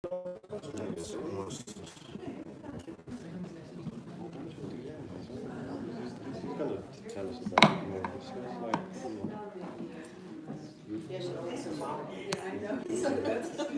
It's almost. Kind of tell us about it more. It sounds like, Yeah, she always a mom. Yeah, I know. So that's what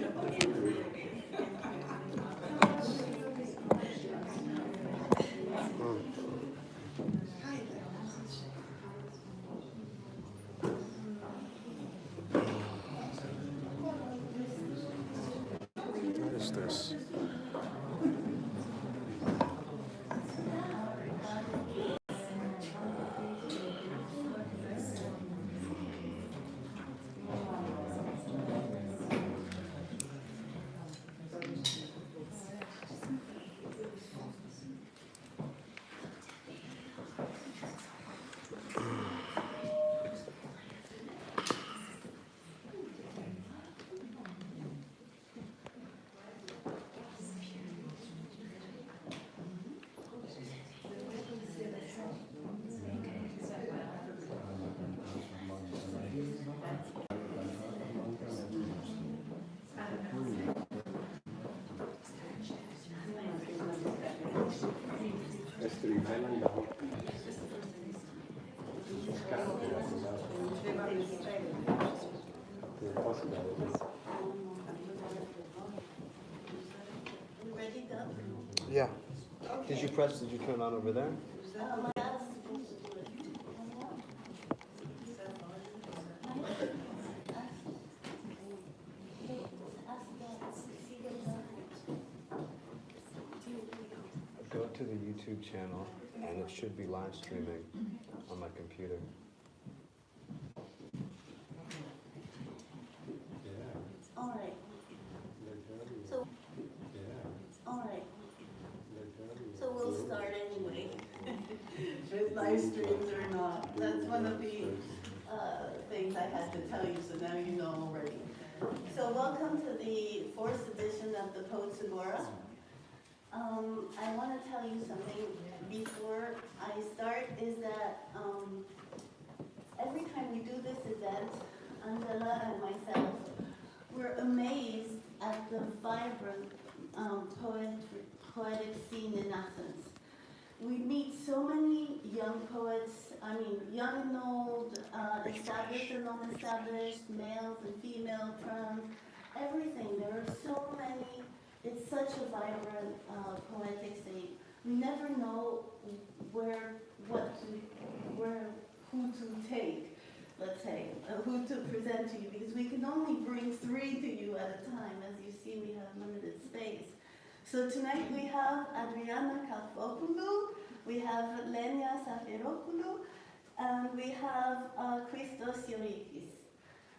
is this? Yeah. Did you turn on over there? Go to the YouTube channel and it should be live streaming on my computer. All right. So, all right. So we'll start anyway. With live streams or not. That's one of the things I had to tell you, so now you know already. So welcome to the 4th edition of the Poets Agora. I want to tell you something before I start, is that every time we do this event, Angela and myself, we're amazed at the vibrant poetic scene in Athens. We meet so many young poets, young and old, established and non-established, males and female, trans, everything. There are so many. It's such a vibrant poetic scene. We never know who to take, let's say, who to present to you, because we can only bring 3 to you at a time. As you see, we have limited space. So tonight we have Adrianne Kalfopoulou, we have Lenia Safiropoulou, and we have Christos Siorikis.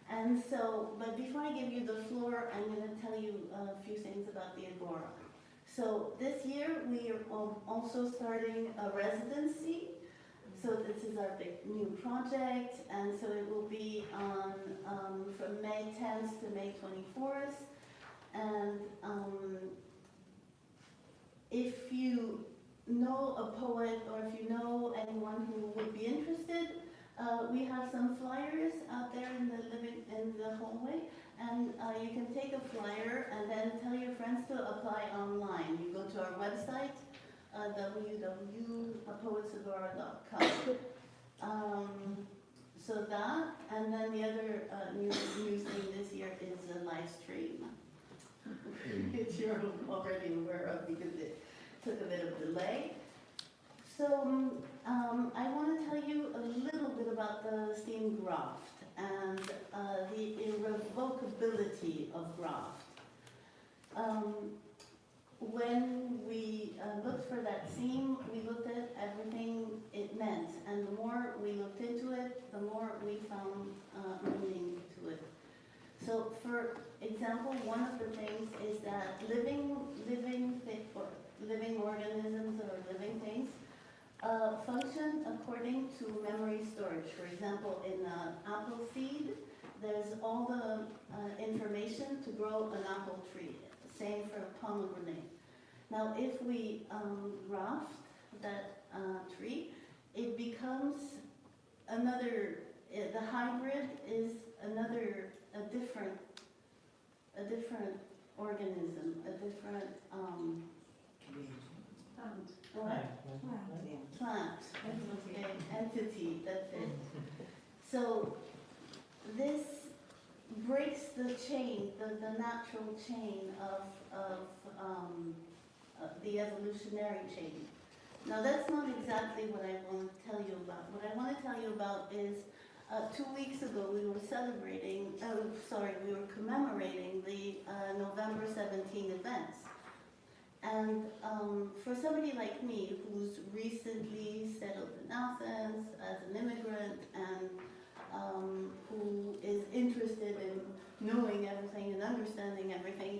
And so, but before I give you the floor, I'm going to tell you a few things about the Agora. So this year we are also starting a residency. So this is our big new project, and so it will be on from May 10th to May 24th. And if you know a poet or if you know anyone who would be interested, we have some flyers out there in the hallway, and you can take a flyer and then tell your friends to apply online. You go to our website, www.poetsagora.com. So that, and then the other new thing this year is a live stream, which you're already aware of because it took a bit of delay. So I want to tell you a little bit about the theme GRAFT and the irrevocability of GRAFT. When we looked for that theme, we looked at everything it meant, and the more we looked into it, the more we found meaning to it. So, for example, one of the things is that living organisms or living things function according to memory storage. For example, in apple seed, there's all the information to grow an apple tree. Same for pomegranate. Now, if we graft that tree, it becomes another. The hybrid is a different organism, a different plant, okay, entity, that's it. So this breaks the chain, the natural chain of the evolutionary chain. Now that's not exactly what I want to tell you about. What I want to tell you about is 2 weeks ago we were we were commemorating the November 17 events. And for somebody like me who's recently settled in Athens as an immigrant and who is interested in knowing everything and understanding everything,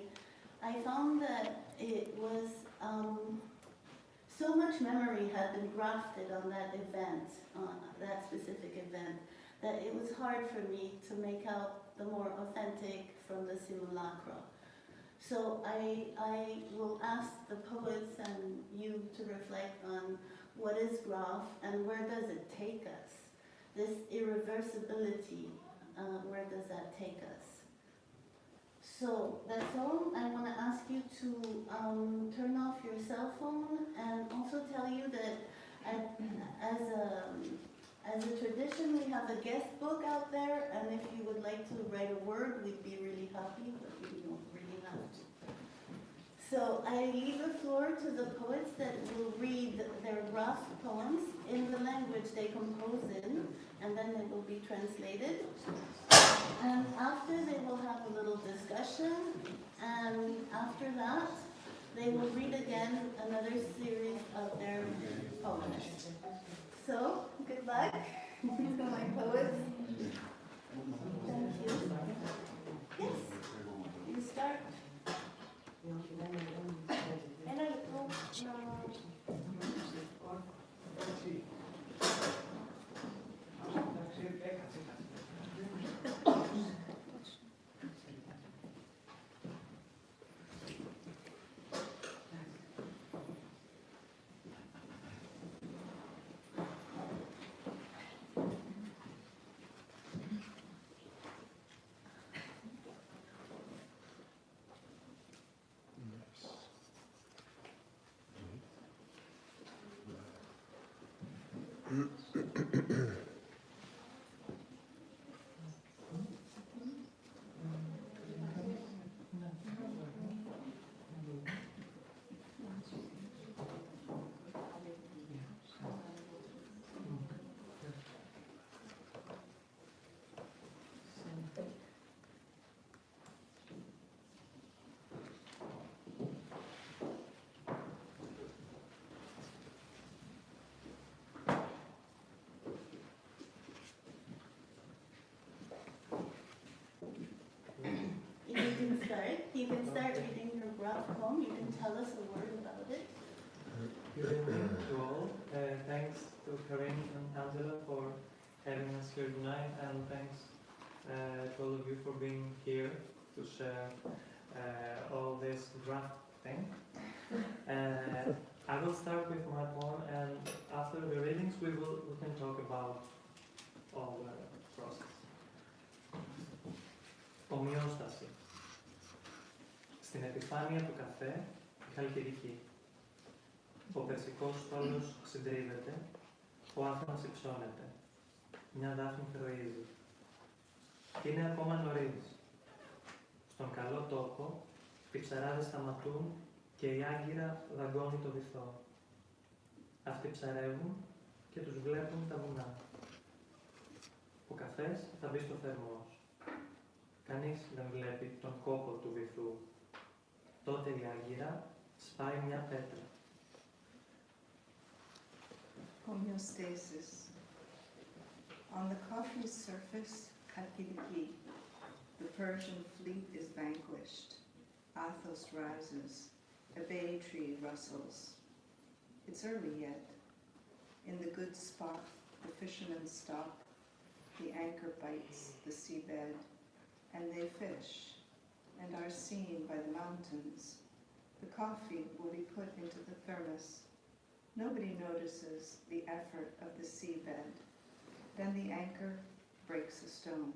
I found that it was so much memory had been grafted on that event, that specific event, that it was hard for me to make out the more authentic from the simulacra. So I will ask the poets and you to reflect on what is GRAFT and where does it take us? This irreversibility, where does that take us? So that's all. I want to ask you to turn off your cell phone and also tell you that as a tradition we have a guest book out there, and if you would like to write a word we'd be really happy, but you don't really have to. So I leave the floor to the poets that will read their GRAFT poems in the language they compose in, and then they will be translated. And after they will have a little discussion, and after that they will read again another series of their poems. So, good luck to my poets. Thank you. Yes, you start. You can start reading your GRAFT poem. You can tell us a word about it. Good evening to all. Thanks to Karin and Angela for having us here tonight, and thanks to all of you for being here to share all this GRAFT thing. I will start with my poem, and after the readings we can talk about all the process. Ομοιόσταση. Στην επιφάνεια του καφέ, η χαλκιδική. Ο περσικός στόλος συντρίβεται, ο άνθρακας υψώνεται. Μια δάφνη θροίζει. Είναι ακόμα νωρίς. Στον καλό τόπο, οι ψαράδες σταματούν και η άγκυρα δαγκώνει το βυθό. Αυτοί ψαρεύουν και τους βλέπουν τα βουνά. Ο καφές θα μπει στο θερμός. Κανείς δεν βλέπει τον κόπο του βυθού. Τότε η άγκυρα σπάει μια πέτρα. Homeostasis. On the coffee's surface, Kalkidiki, the Persian fleet is vanquished. Athos rises. A bay tree rustles. It's early yet. In the good spot, the fishermen stop. The anchor bites the seabed, and they fish, and are seen by the mountains. The coffee will be put into the thermos. Nobody notices the effort of the seabed. Then the anchor breaks a stone.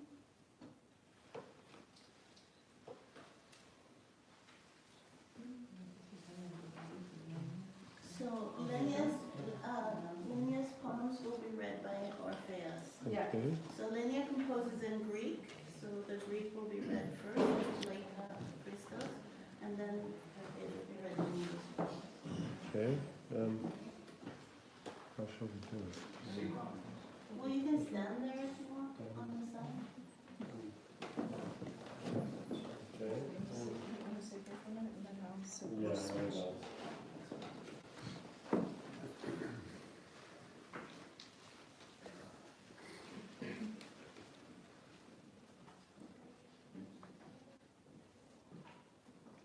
Okay. So Lenia composes in Greek, so the Greek will be read first, like Christos, and then it will be read in English. Okay. How shall we do it? Well, you can stand there if you want on the side. Okay. Want to sit here for a minute and then I'll sit Yeah, close. why not?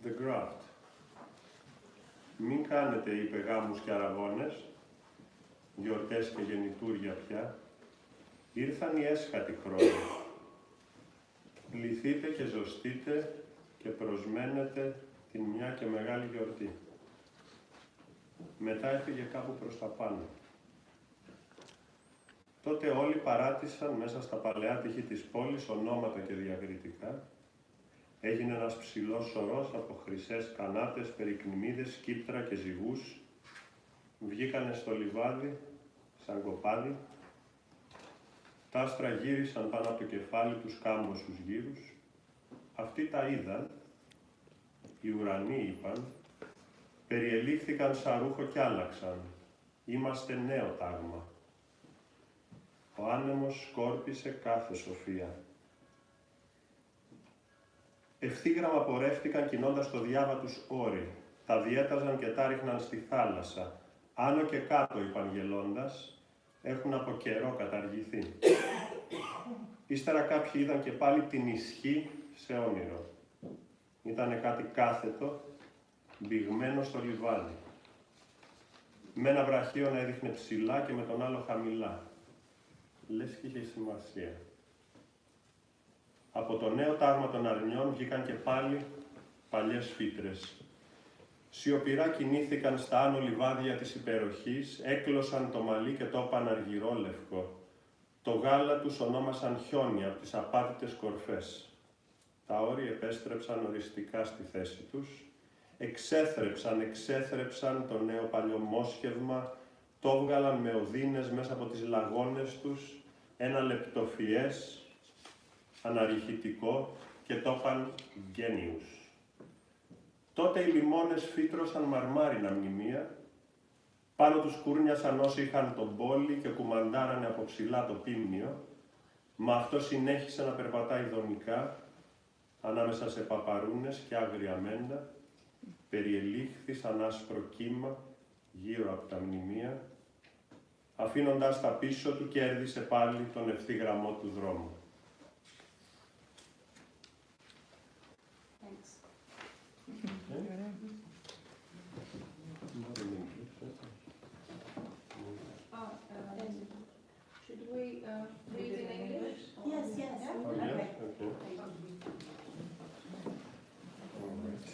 The GRAFT. Μην κάνετε είπε γάμους και αραβώνες, γιορτές και γεννητούρια πια. Ήρθαν οι έσχατοι χρόνοι. Πληθείτε και ζωστείτε και προσμένετε την μια και μεγάλη γιορτή. Μετά έφυγε κάπου προς τα πάνω. Τότε όλοι παράτησαν μέσα στα παλαιά τείχη της πόλης ονόματα και διακριτικά. Έγινε ένας ψηλός σωρός από χρυσές κανάτες, περικνημίδες, κύπτρα και ζυγούς. Βγήκανε στο λιβάδι, σαν κοπάδι. Τα άστρα γύρισαν πάνω από το κεφάλι τους κάμποσους γύρους. Αυτοί τα είδαν, οι ουρανοί είπαν, περιελήφθηκαν σαν ρούχο κι άλλαξαν. Είμαστε νέο τάγμα. Ο άνεμος σκόρπισε κάθε σοφία. Ευθύγραμμα πορεύτηκαν κινώντας το διάβα τους όρη. Τα διέταζαν και τα ρίχναν στη θάλασσα. Άνω και κάτω είπαν γελώντας, έχουν από καιρό καταργηθεί. Ύστερα κάποιοι είδαν και πάλι την ισχύ σε όνειρο. Ήτανε κάτι κάθετο, μπηγμένο στο λιβάδι. Με ένα βραχείο να έδειχνε ψηλά και με τον άλλο χαμηλά. Λες και είχε σημασία. Από το νέο τάγμα των αρνιών βγήκαν και πάλι παλιές φύτρες. Σιωπηρά κινήθηκαν στα άνω λιβάδια της υπεροχής, έκλωσαν το μαλλί και το έπαν αργυρόλευκο. Το γάλα τους ονόμασαν χιόνι από τις απάτητες κορφές. Τα όρη επέστρεψαν οριστικά στη θέση τους, εξέθρεψαν το νέο παλιό μόσχευμα, το έβγαλαν με οδύνες μέσα από τις λαγώνες τους, ένα λεπτοφιές, αναρριχητικό και το έπαν γένιους. Τότε οι λιμόνες φύτρωσαν μαρμάρινα μνημεία, πάνω τους κούρνιασαν όσοι είχαν τον πόλη και κουμαντάρανε από ψηλά το πίμνιο, μα αυτό συνέχισε να περπατάει δομικά, ανάμεσα σε παπαρούνες και άγρια μέντα, περιελήχθη σαν άσπρο κύμα γύρω από τα μνημεία, αφήνοντας τα πίσω του κέρδισε πάλι τον ευθύγραμμό του δρόμου. Should we read in English? Yes, yes. Oh, yes? Okay. All right.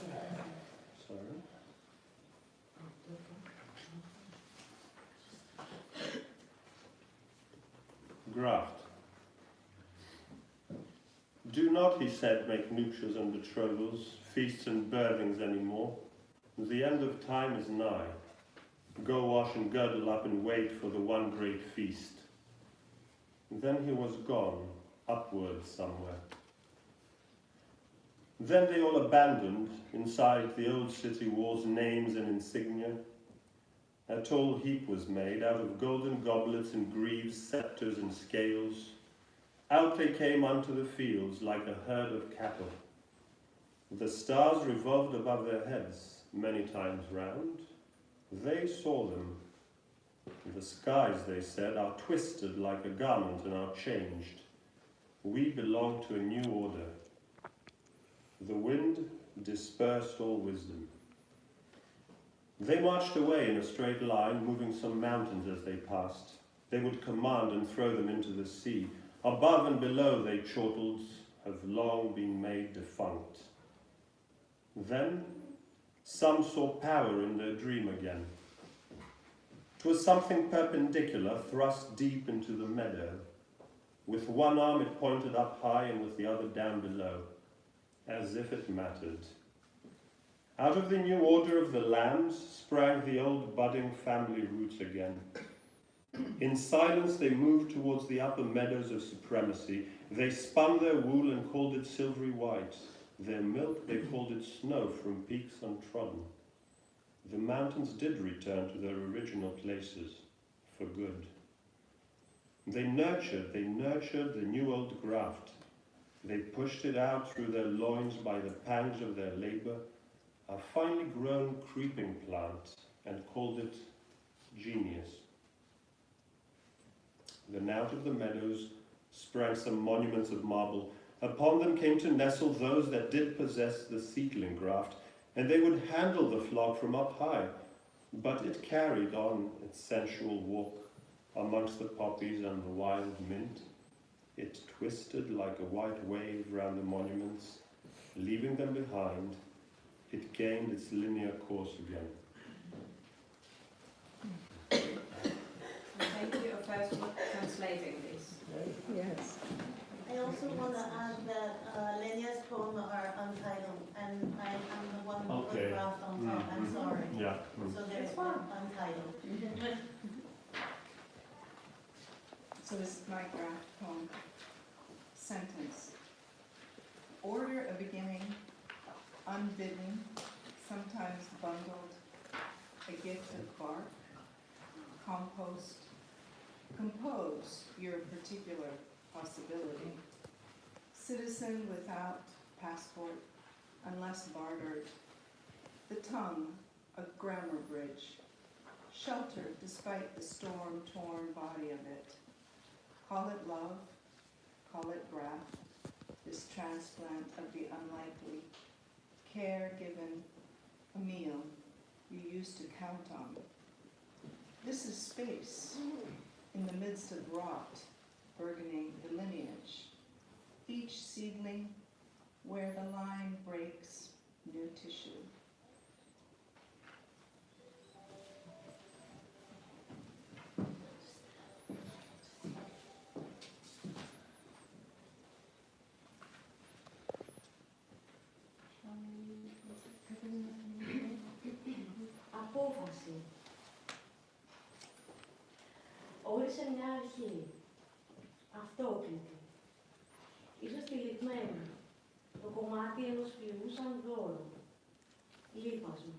Sorry. Graft. Do not, he said, make nuptials and betrothals, feasts and birthings anymore. The end of time is nigh. Go wash and girdle up and wait for the one great feast. Then he was gone, upwards somewhere. Then they all abandoned, inside the old city walls, names and insignia. A tall heap was made out of golden goblets and greaves, scepters and scales. Out they came unto the fields like a herd of cattle. The stars revolved above their heads many times round. They saw them. The skies, they said, are twisted like a garment and are changed. We belong to a new order. The wind dispersed all wisdom. They marched away in a straight line, moving some mountains as they passed. They would command and throw them into the sea. Above and below, they chortled, have long been made defunct. Then some saw power in their dream again. 'Twas something perpendicular, thrust deep into the meadow. With one arm it pointed up high and with the other down below, as if it mattered. Out of the new order of the lambs sprang the old budding family roots again. In silence they moved towards the upper meadows of supremacy. They spun their wool and called it silvery white. Their milk they called it snow from peaks untrodden. The mountains did return to their original places, for good. They nurtured the new old graft. They pushed it out through their loins by the pangs of their labor, a finely grown creeping plant, and called it genius. Then out of the meadows sprang some monuments of marble. Upon them came to nestle those that did possess the seedling graft, and they would handle the flock from up high. But it carried on its sensual walk amongst the poppies and the wild mint. It twisted like a white wave round the monuments, leaving them behind. It gained its linear course again. Thank you for translating this. Yes. I also want to add that Lenia's poems are untitled, and I'm the one with Okay. GRAFT on top. I'm sorry. Yeah. So they're untitled. So this is my GRAFT poem. Sentence. Order a beginning, unbidden, sometimes bundled, a gift of bark, compost, compose your particular possibility. Citizen without passport, unless bartered. The tongue, a grammar bridge, sheltered despite the storm-torn body of it. Call it love, call it graft, this transplant of the unlikely, care given, a meal you used to count on. This is space in the midst of rot, burgeoning the lineage. Each seedling, where the line breaks, new tissue. Απόφαση. Όρισε μια αρχή. Αυτόκλητη. Ίσως τυλιγμένη. Το κομμάτι ενός φλοιού σαν δώρο. Λείπασμα.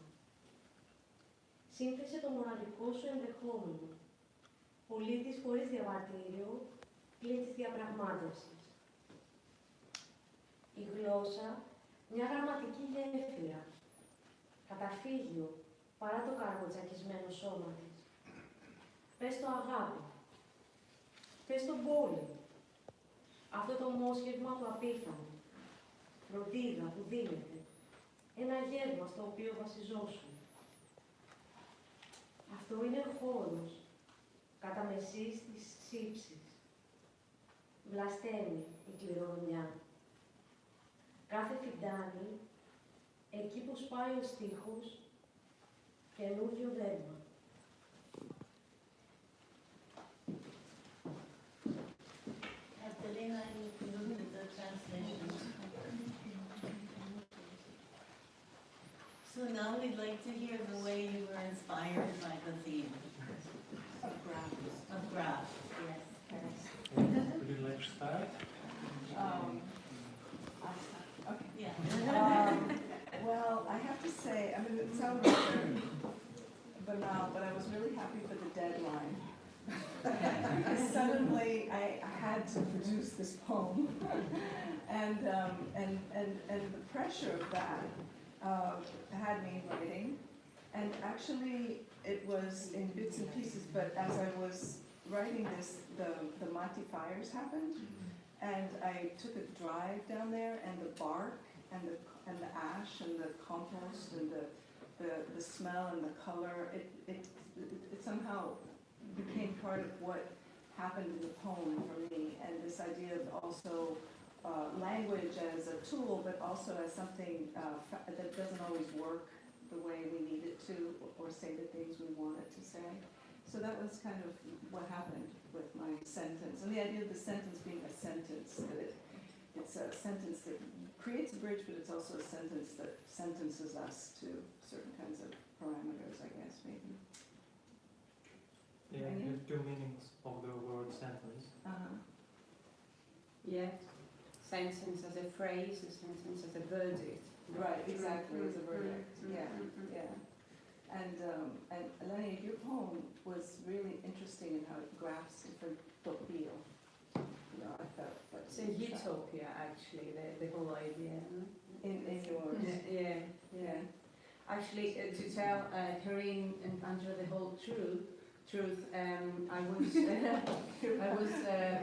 Σύνθεσε το μοναδικό σου ενδεχόμενο. Πολίτης χωρίς διαβατήριο, πλην της διαπραγμάτευσης. Η γλώσσα, μια γραμματική γέφυρα. Καταφύγιο, παρά το καρποτσακισμένο σώμα της. Πες το αγάπη. Πες τον πόλεμο. Αυτό το μόσχευμα του απίθανου. Φροντίδα που δίνεται. Ένα γεύμα στο οποίο βασιζόσουν. Αυτό είναι χώρος. Κατά μεσής της σύψης. Βλασταίνει η κληρονομιά. Κάθε φιντάνι, εκεί που σπάει ο στίχος, καινούργιο δέρμα. Elena, you look at the translation. So now we'd like to hear the way you were inspired by the theme Of GRAFT. of GRAFT. Yes. Would you like to start? Okay. Yeah. Well, I have to say, I mean, it sounds rather banal, but I was really happy for the deadline. Suddenly, I had to produce this poem, and the pressure of that had me writing. And actually, it was in bits and pieces. But as I was writing this, the Mati fires happened, and I took a drive down there, and the bark and the ash and the compost and the smell and the color, it somehow became part of what happened in the poem for me, and this idea of also language as a tool, but also as something that doesn't always work the way we need it to, or say the things we want it to say. So that was kind of what happened with my sentence, and the idea of the sentence being a sentence, that it's a sentence that creates a bridge, but it's also a sentence that sentences us to certain kinds of parameters, I guess, maybe. Yeah, two meanings of the word sentence. Yeah. Sentence as a phrase, a sentence as a verdict. Right, exactly, as a verdict, yeah, yeah. And Lenia, your poem was really interesting in how it graphs different topio. You know, I felt that. It's a utopia, actually, the whole idea. In yours. Yeah, yeah. Actually, to tell Corinne and Angela the whole truth, I was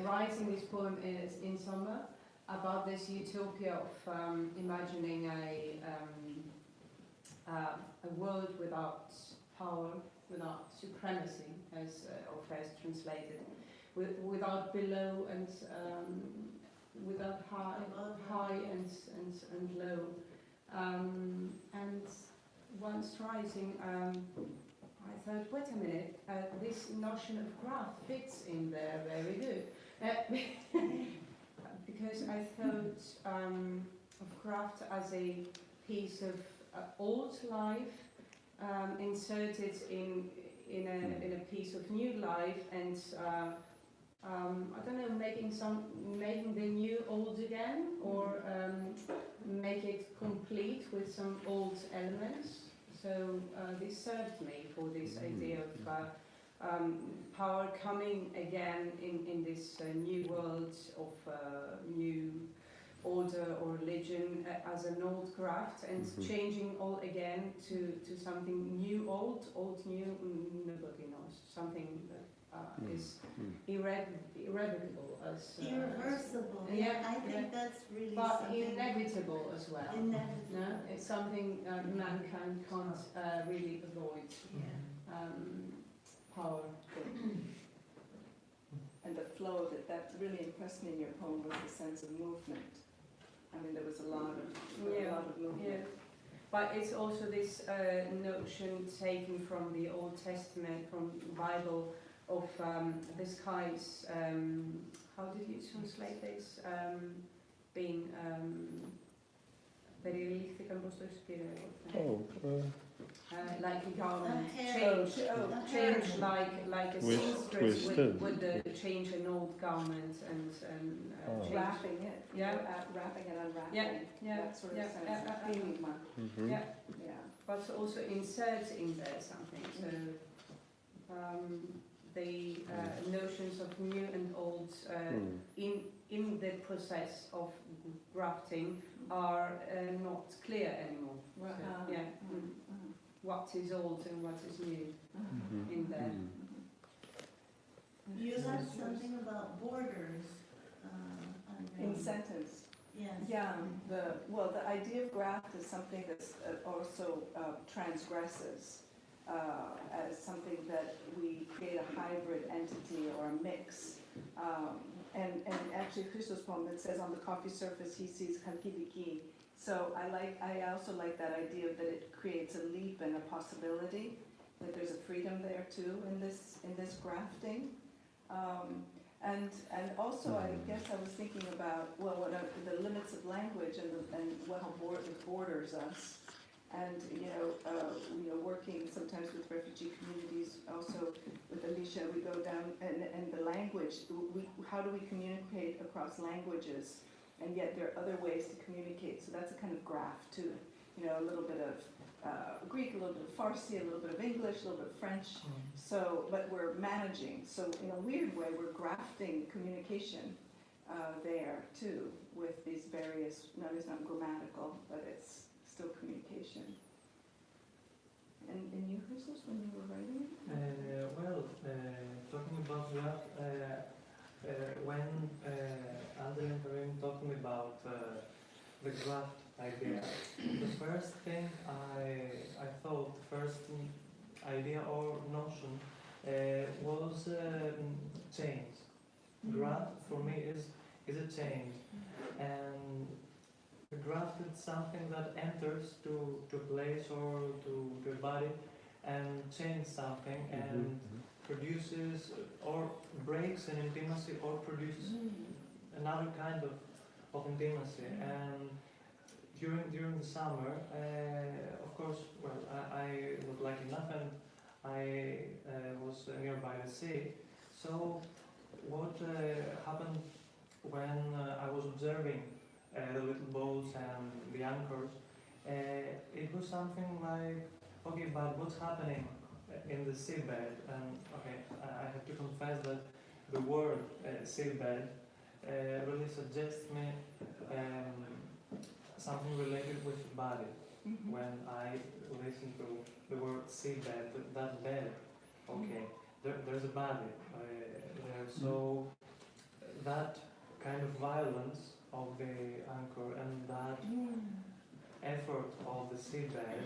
writing this poem in summer about this utopia of imagining a world without power, without supremacy, as translated, without below and without high and low. And once writing, I thought, wait a minute, this notion of graft fits in there very good. Because I thought of graft as a piece of old life inserted in a piece of new life, and I don't know, making the new old again, or make it complete with some old elements. So this served me for this idea of power coming again in this new world of new order or religion as an old graft, and changing all again to something new, old new, nobody knows, something that is irrevocable as irreversible. Yeah, I think that's really but something inevitable as well. inevitable. No, it's something mankind can't really avoid. Yeah. Power. And the flow of it, that really impressed me in your poem was the sense of movement. I mean, there was a lot of movement. Yeah. But it's also this notion taken from the Old Testament, from the Bible, of the skies. How did you translate this? Being περιλήφθηκαν προς το Spirit. Like a garment, change like a seamstress would change an old garment and change. Wrapping it, wrapping and unwrapping, that sort of sense. Yeah. But also insert in there something. So the notions of new and old in the process of grafting are not clear anymore. So, what is old and what is new in there. You have something about borders. In sentence. Yes. Yeah, the idea of graft is something that also transgresses as something that we create a hybrid entity or a mix. And actually, Christos' poem, it says on the coffee surface he sees kalkidiki. So I also like that idea that it creates a leap and a possibility, that there's a freedom there too in this grafting. And also, I guess I was thinking about the limits of language and what borders us, and working sometimes with refugee communities. Also with Alicia, we go down and the language. How do we communicate across languages? And yet there are other ways to communicate. So that's a kind of graft too. A little bit of Greek, a little bit of Farsi, a little bit of English, a little bit of French. So, but we're managing. So in a weird way, we're grafting communication there too with these various. No, it's not grammatical, but it's still communication. And you, Christos, when you were writing it? Talking about that, when Andrea and Corinne talking about the graft idea, the first thing I thought, first idea or notion was change. Graft for me is a change, and the graft is something that enters to a place or to a body and changes something and produces or breaks an intimacy or produces another kind of intimacy. And during the summer, of course, I was lucky enough and I was nearby the sea, So what happened when I was observing the little boats and the anchors, it was something like, okay, but what's happening in the seabed? And okay, I have to confess that the word seabed really suggests me something related with the body. Mhm. When I listen to the word seabed, that bed, okay, there's a body there. So that kind of violence of the anchor and that effort of the seabed,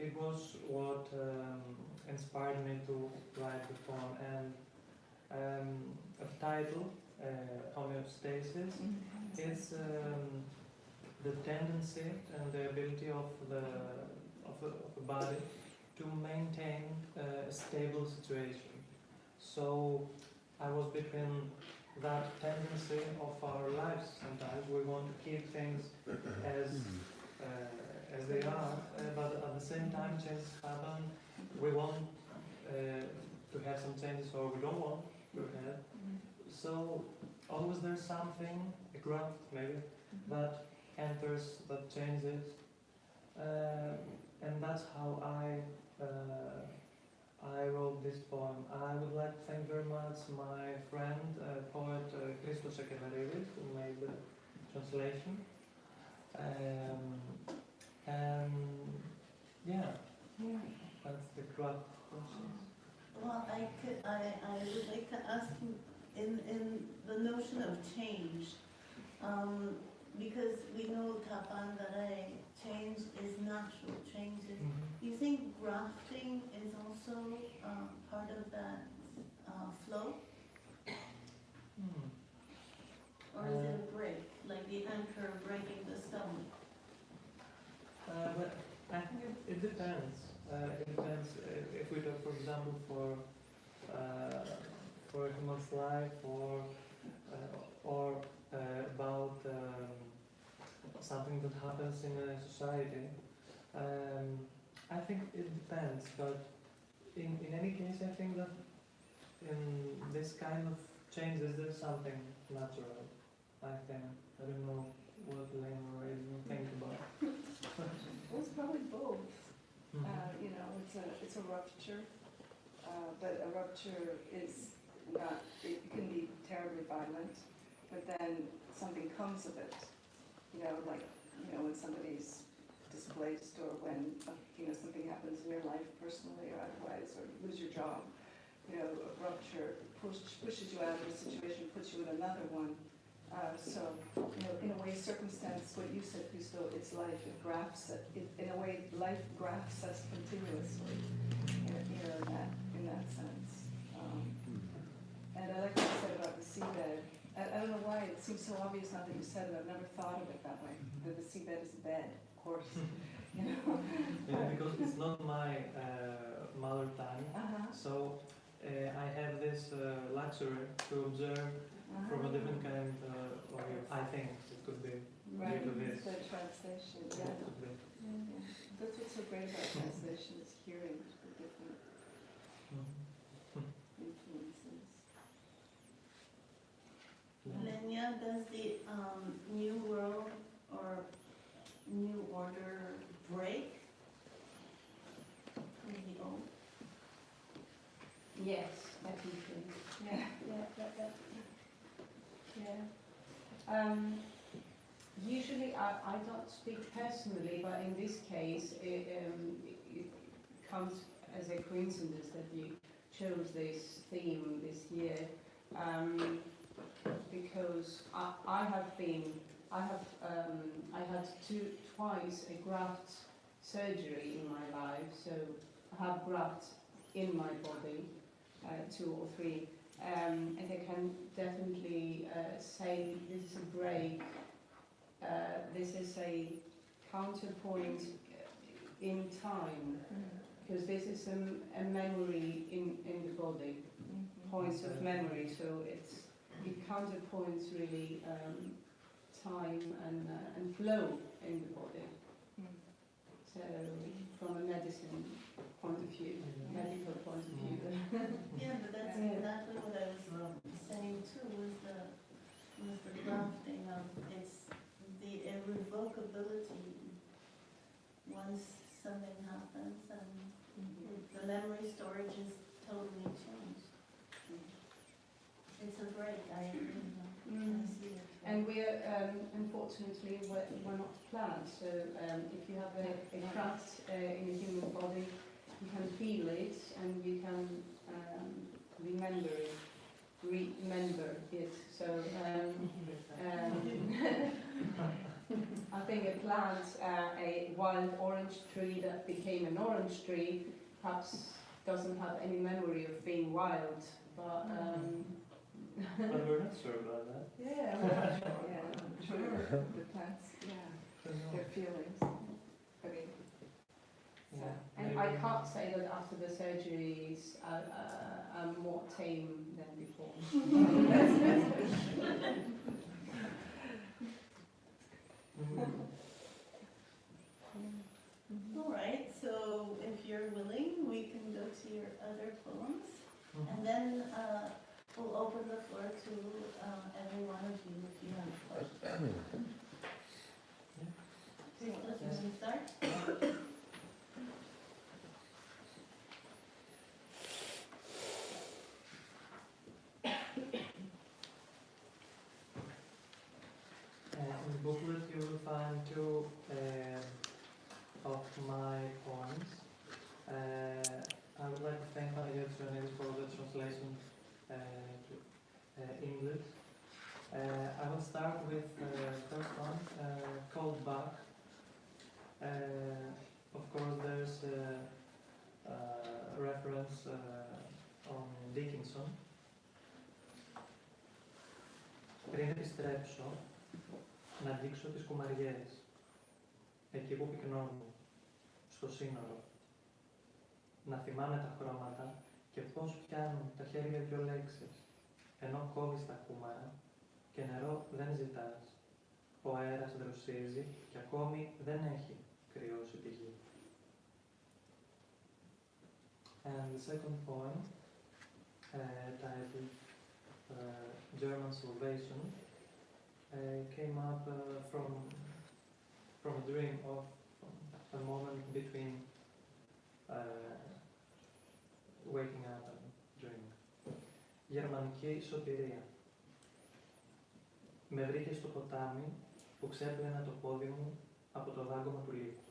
it was what inspired me to write the poem. And a title, homeostasis, is the tendency and the ability of the body to maintain a stable situation. So I was between that tendency of our lives. Sometimes we want to keep things as they are, but at the same time changes happen. We want to have some changes, or we don't want to have. So always there's something, a graft maybe, that enters, that changes, and that's how I wrote this poem. I would like to thank very much my friend, poet Christos Siorikis, who made the translation. And yeah, that's the graft process. Well, I would like to ask you in the notion of change, because we know tapandare, change is natural, change is. Do you think grafting is also part of that flow? Or is it a break, like the anchor breaking the stone? But I think it depends. It depends if we talk, for example, for a human's life, or about something that happens in a society. I think it depends, but in any case, I think that in this kind of changes, there's something natural. I think. I don't know what Lena or Adrianne think about. Well, it's probably both. You know, it's a rupture, but a rupture is not. It can be terribly violent, but then something comes of it. You know, like when somebody's displaced, or when something happens in your life personally or otherwise, or you lose your job. You know, a rupture pushes you out of a situation, puts you in another one. So, in a way, circumstance, what you said, Christos, it's life, it grafts it. In a way, life grafts us continuously, in that sense. And I like what you said about the seabed. I don't know why, it seems so obvious now that you said it, I've never thought of it that way, that the seabed is a bed, of course. Yeah, because it's not my mother tongue, so I have this luxury to observe from a different kind of view. I think it could be Right, due to this. the translation, It yeah. could be. That's what's so great about translation, is hearing the different influences. Lenia, does the new world or new order break with the old? Yes, definitely. Yeah. Usually, I don't speak personally, but in this case, it comes as a coincidence that you chose this theme this year, because I had twice a graft surgery in my life, so I have grafts in my body, 2 or 3. And I can definitely say this is a break, this is a counterpoint in time, because this is a memory in the body, points of memory, so it counterpoints really time and flow in the body. So from a medicine point of view, medical point of view. Yeah, but that's exactly what I was saying too, was the grafting of it's the irrevocability once something happens and the memory storage is totally changed. It's a break, I agree. I see it. And we're, unfortunately, we're not planned, so if you have a crack in a human body, you can feel it and you can remember it. So I think a plant, a wild orange tree that became an orange tree, perhaps doesn't have any memory of being wild, but But we're not sure about that. yeah, I'm sure the plants, their feelings. I mean, Yeah. and I can't say that after the surgeries I'm more tame than before. All right, so if you're willing, we can go to your other poems, and then we'll open the floor to every one of you if you have questions. Christos, you want to start? In the booklet you will find two of my poems. I would like to thank Adrianne for the translation to English. I will start with the first one, called Back. Of course there's a reference on Dickinson. Πριν επιστρέψω, να δείξω τις κουμαριές, εκεί που πυκνώνουν, στο σύνορο. Να θυμάμαι τα χρώματα και πώς πιάνουν τα χέρια δυο λέξεις, ενώ κόβεις τα κούμαρα και νερό δεν ζητάς. Ο αέρας δροσίζει και ακόμη δεν έχει κρυώσει τη γη. And the second poem, titled German Salvation, came up from a dream of a moment between waking up and dreaming. Γερμανική σωτηρία. Με βρήκε στο ποτάμι που ξέπλαινα το πόδι μου από το δάγκωμα του λύκου.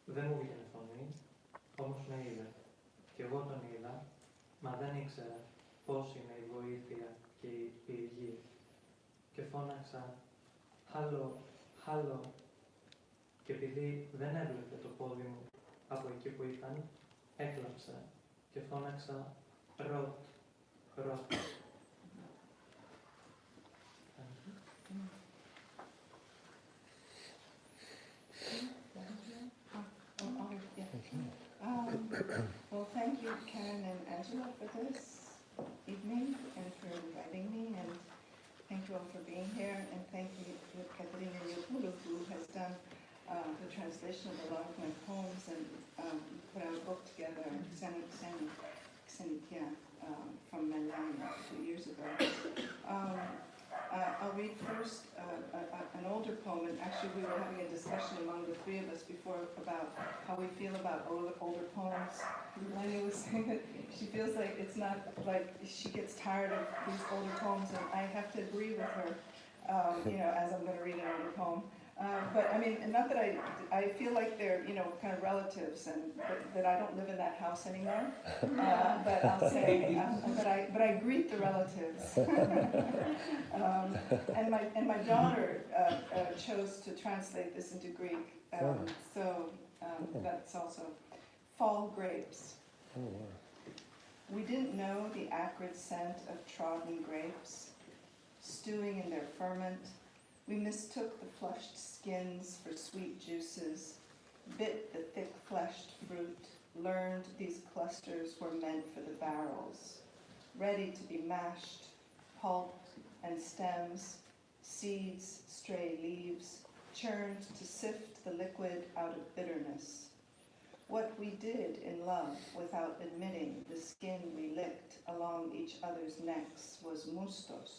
Δεν μου βγήκε φωνή, όμως με είδε. Κι εγώ τον είδα, μα δεν ήξερα πώς είναι η βοήθεια και η πηγή. Και φώναξα «Χαλό, χαλό». Και επειδή δεν έβλεπε το πόδι μου από εκεί που ήταν, έκλαψα και φώναξα «Ροτ, ροτ». Well, thank you, Karen and Angela, for this evening and for inviting me, and thank you all for being here, and thank you to Adrianne Kalfopoulou, who has done the translation of a lot of my poems and put out a book together, Xenitia, from Milan 2 years ago. I'll read first an older poem, and actually we were having a discussion among the three of us before about how we feel about older poems. Lenia was saying that she feels like it's not, like she gets tired of these older poems, and I have to agree with her, as I'm going to read an older poem. But I mean, not that I feel like they're, kind of relatives, and that I don't live in that house anymore. But I'll say, but I greet the relatives. And my daughter chose to translate this into Greek, so that's also fall grapes. We didn't know the acrid scent of trodden grapes, stewing in their ferment. We mistook the flushed skins for sweet juices, bit the thick-fleshed fruit, learned these clusters were meant for the barrels, ready to be mashed, pulp and stems, seeds, stray leaves, churned to sift the liquid out of bitterness. what we did in love without admitting the skin we licked along each other's necks was mustos,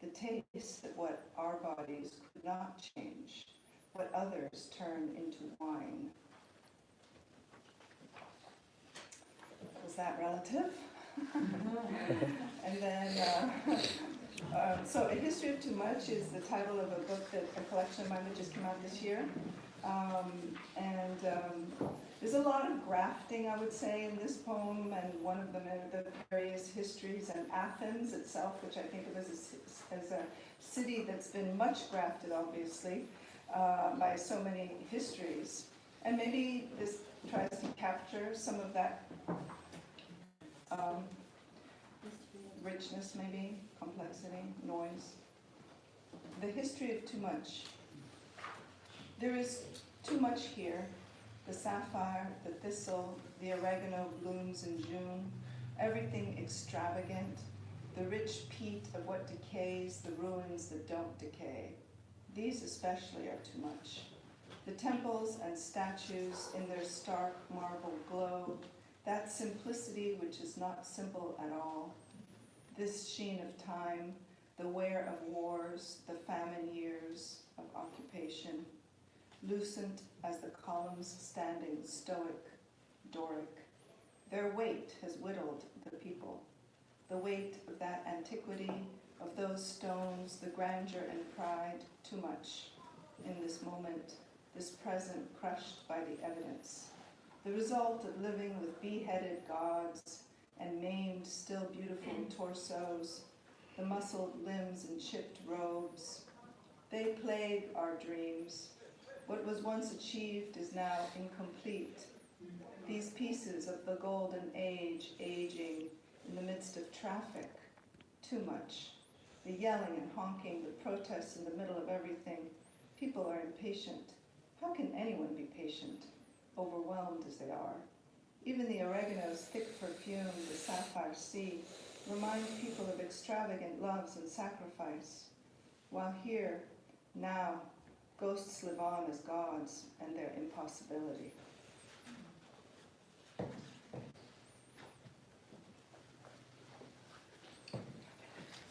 the taste that what our bodies could not change, what others turned into wine. Was that relative? And then, so A History of Too Much is the title of a book that a collection of mine that just came out this year. There's a lot of grafting, I would say, in this poem, and one of them are the various histories, and Athens itself, which I think of as a city that's been much grafted, obviously, by so many histories. And maybe this tries to capture some of that richness, maybe, complexity, noise. The history of too much. There is too much here. The sapphire, the thistle, the oregano blooms in June, everything extravagant, the rich peat of what decays, the ruins that don't decay. These especially are too much. The temples and statues in their stark marble glow, that simplicity which is not simple at all, this sheen of time, the wear of wars, the famine years of occupation, lucent as the columns standing stoic, Doric. Their weight has whittled the people, the weight of that antiquity, of those stones, the grandeur and pride, too much in this moment, this present crushed by the evidence. The result of living with beheaded gods and maimed, still beautiful torsos, the muscled limbs and chipped robes. They plague our dreams. What was once achieved is now incomplete. These pieces of the golden age aging in the midst of traffic, too much. The yelling and honking, the protests in the middle of everything. People are impatient. How can anyone be patient, overwhelmed as they are? Even the oregano's thick perfume, the sapphire sea, remind people of extravagant loves and sacrifice. While here, now, ghosts live on as gods and their impossibility.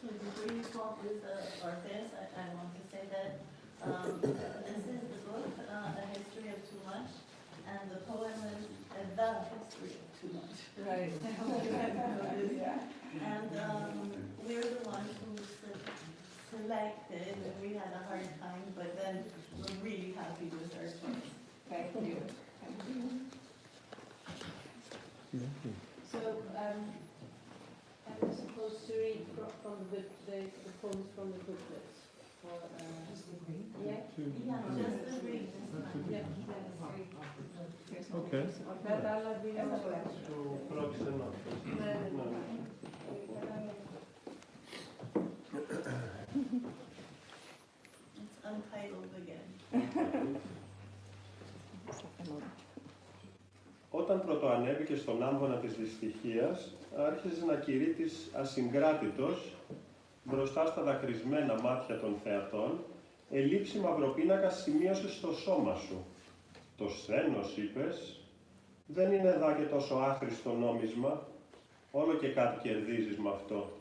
So before you talk with Orpheus, I want to say that this is the book, A History of Too Much, and the poem is The History of Too Much. Right. Yeah. And we're the ones who selected, and we had a hard time, but then we're really happy with our choice. Thank you. Thank you. So, I'm supposed to read from the poems from the booklet. Or, yeah? Yeah, just the read. Yeah. Okay. Αυτά άλλα δύο. Στο πρόξενο. It's untitled again. Όταν πρωτοανέβηκε στον άμβονα της δυστυχίας, άρχιζε να κηρύττει της ασυγκράτητος, μπροστά στα δακρυσμένα μάτια των θεατών, ελήψη μαυροπίνακα σημείωσε στο σώμα σου. Το σθένος, είπες, δεν είναι δά και τόσο άχρηστο νόμισμα, όλο και κάτι κερδίζεις με αυτό.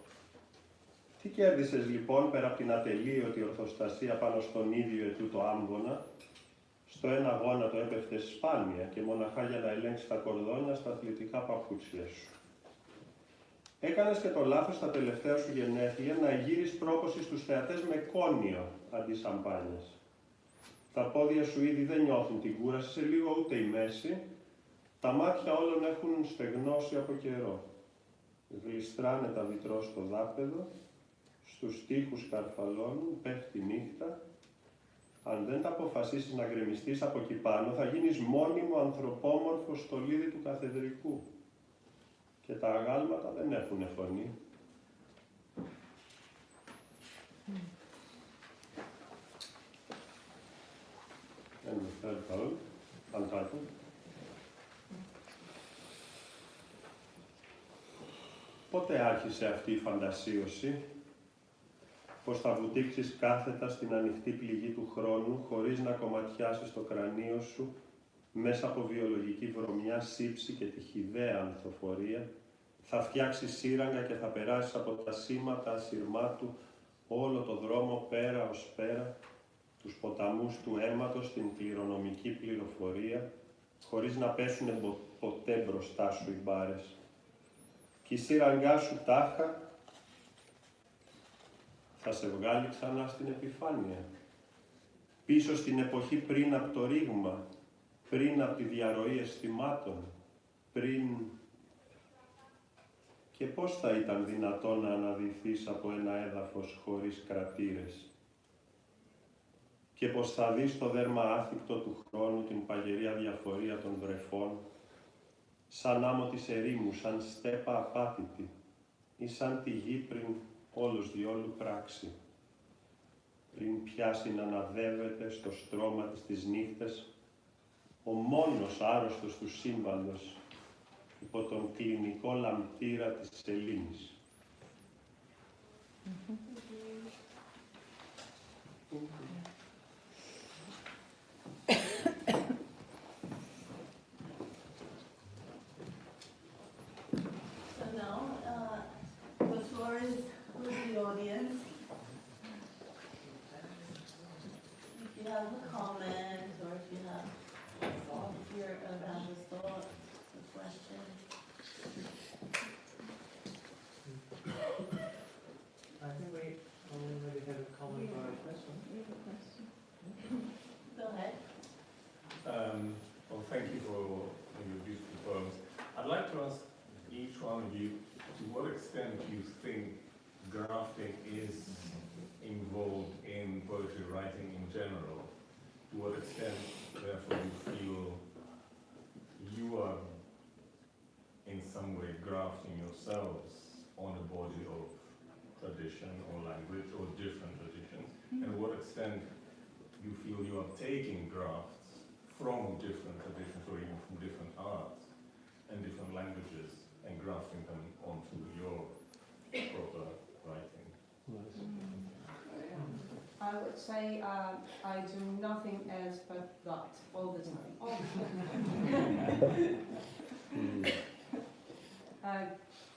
Τι κέρδισες λοιπόν πέρα από την ατελείωτη ορθοστασία πάνω στον ίδιο ετούτο άμβονα? Στο ένα γόνατο έπεφτες σπάνια και μοναχά για να ελέγξεις τα κορδόνια στα αθλητικά παπούτσια σου. Έκανες και το λάθος στα τελευταία σου γενέθλια να εγείρεις πρόποση στους θεατές με κόνιο αντί σαμπάνιας. Τα πόδια σου ήδη δεν νιώθουν την κούραση, σε λίγο ούτε η μέση. Τα μάτια όλων έχουν στεγνώσει από καιρό. Γλιστράνε τα βιτρό στο δάπεδο, στους τοίχους καρφαλώνουν, πέφτει νύχτα. Αν δεν τα αποφασίσεις να γκρεμιστείς από εκεί πάνω, θα γίνεις μόνιμο ανθρωπόμορφο στολίδι του καθεδρικού. Και τα αγάλματα δεν έχουνε φωνή. And the third poem, untitled. Πότε άρχισε αυτή η φαντασίωση, πως θα βουτήξεις κάθετα στην ανοιχτή πληγή του χρόνου, χωρίς να κομματιάσεις το κρανίο σου μέσα από βιολογική βρωμιά, σύψη και τυχηδαία ανθοφορία, θα φτιάξει σύραγγα και θα περάσει από τα σήματα ασυρμάτου όλο το δρόμο πέρα ως πέρα, τους ποταμούς του αίματος, την κληρονομική πληροφορία, χωρίς να πέσουνε ποτέ μπροστά σου οι μπάρες. Κι η σύραγγά σου τάχα θα σε βγάλει ξανά στην επιφάνεια. Πίσω στην εποχή πριν από το ρήγμα, πριν από τη διαρροή αισθημάτων, πριν... Και πώς θα ήταν δυνατόν να αναδυθείς από ένα έδαφος χωρίς κρατήρες. Και πως θα δεις το δέρμα άθικτο του χρόνου, την παγερή αδιαφορία των βρεφών, σαν άμμο της ερήμου, σαν στέπα απάτητη ή σαν τη γη πριν όλος διόλου πράξη. Πριν πιάσει να αναδεύεται στο στρώμα της τις νύχτες, ο μόνος άρρωστος του σύμπαντος, υπό τον κλινικό λαμπτήρα της σελήνης. So now, the floor is with the audience. If you have a comment, or if you have a thought, if you're around a thought, a question. I think we already have a comment or a question. Go ahead. Well, thank you for your beautiful poems. I'd like to ask each one of you to what extent you think grafting is involved in poetry writing in general. To what extent, therefore, you feel you are in some way grafting yourselves on a body of tradition or language or different traditions, and to what extent you feel you are taking grafts from different traditions or even from different arts and different languages and grafting them onto your proper writing. I would say I do nothing else but that all the time.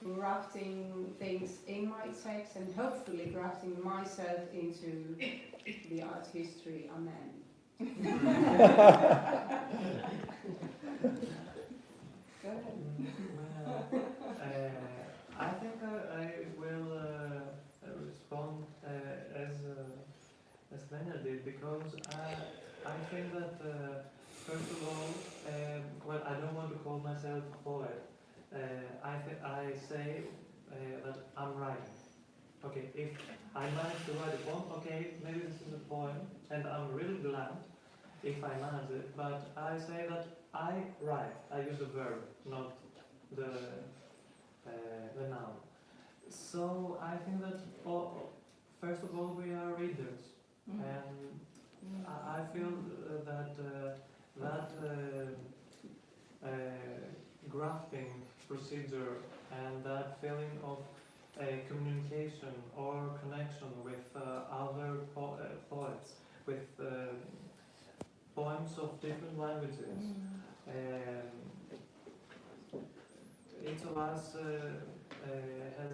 Grafting things in my text and hopefully grafting myself into the art history. Amen. Go ahead. I think I will respond as Lenia did, because I think that first of all, well, I don't want to call myself a poet. I say that I'm writing. Okay, if I manage to write a poem, okay, maybe this is a poem, and I'm really glad if I manage it, but I say that I write. I use the verb, not the noun. So I think that first of all we are readers, and I feel that grafting procedure and that feeling of communication or connection with other poets, with poems of different languages. Each of us has,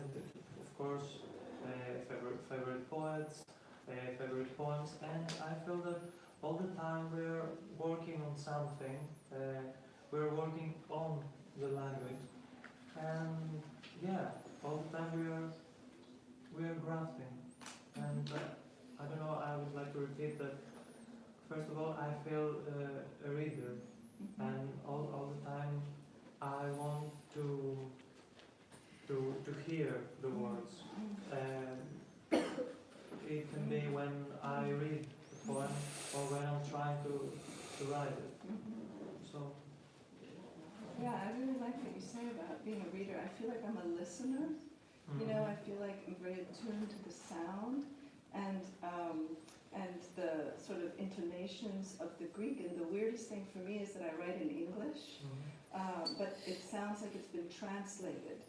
of course, favorite poets, favorite poems, and I feel that all the time we're working on something, we're working on the language, and yeah, all the time we're grafting. And I don't know, I would like to repeat that. First of all, I feel a reader, and all the time I want to hear the words. It can be when I read the poem or when I'm trying to write it. So. Yeah, I really like what you say about being a reader. I feel like I'm a listener. You know, I feel like I'm very attuned to the sound and the sort of intonations of the Greek. And the weirdest thing for me is that I write in English, but it sounds like it's been translated.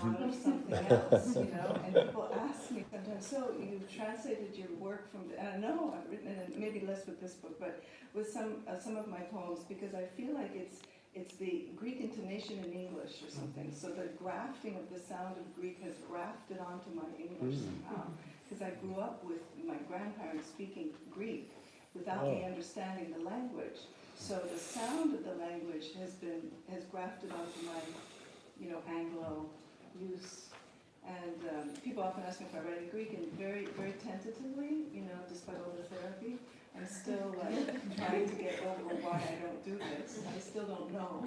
out of something else, you know, and people ask me sometimes, so you translated your work from, and I know I've written it, and maybe less with this book, but with some of my poems, because I feel like it's the Greek intonation in English or something, so the grafting of the sound of Greek has grafted onto my English somehow, because I grew up with my grandparents speaking Greek without me understanding the language. So the sound of the language has grafted onto my, you know, Anglo use. And people often ask me if I write in Greek, and very, very tentatively, you know, despite all the therapy, I'm still trying to get over why I don't do this. I still don't know.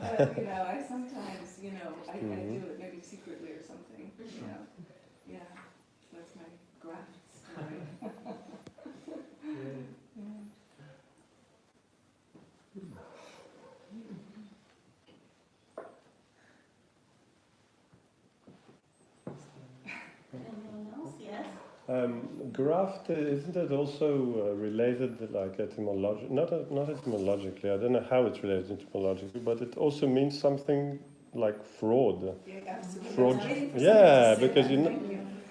But, you know, I sometimes, you know, I do it maybe secretly or something, you know. Yeah, that's my graft story. Yeah. Anyone else? Yes? Graft, isn't it also related, like not etymologically, I don't know how it's related etymologically, but it also means something like fraud. Yeah, absolutely. Fraud, I was waiting for yeah, someone to say because that. you know,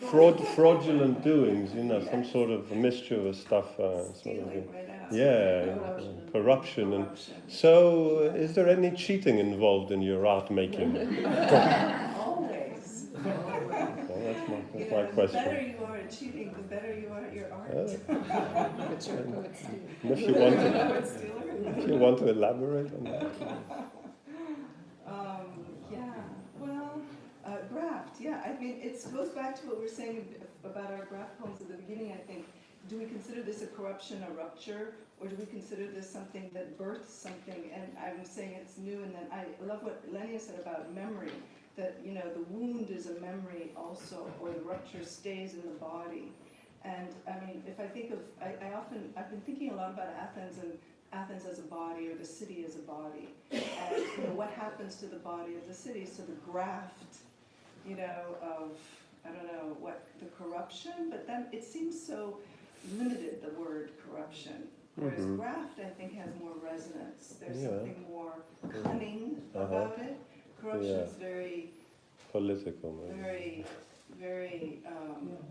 Thank you. fraudulent doings, you know, some sort of mischievous stuff, sort of, Stealing right out. yeah, corruption. And so, is there any cheating involved in your art making? Always. Well, that's my The better question. you are at cheating, the better you are at your art. But you're a poet stealer. If you want to elaborate on that. Yeah, well, graft, yeah. I mean, it goes back to what we were saying about our graft poems at the beginning, I think. Do we consider this a corruption, a rupture, or do we consider this something that births something? And I'm saying it's new, and then I love what Lenia said about memory, that, you know, the wound is a memory also, or the rupture stays in the body. And I mean, if I think of, I've been thinking a lot about Athens as a body, or the city as a body, and, you know, what happens to the body of the city, so the graft, you know, of, I don't know, what, the corruption, but then it seems so limited, the word corruption, whereas graft, I think, has more resonance. There's something more cunning about it. Corruption is very political, maybe. very, very,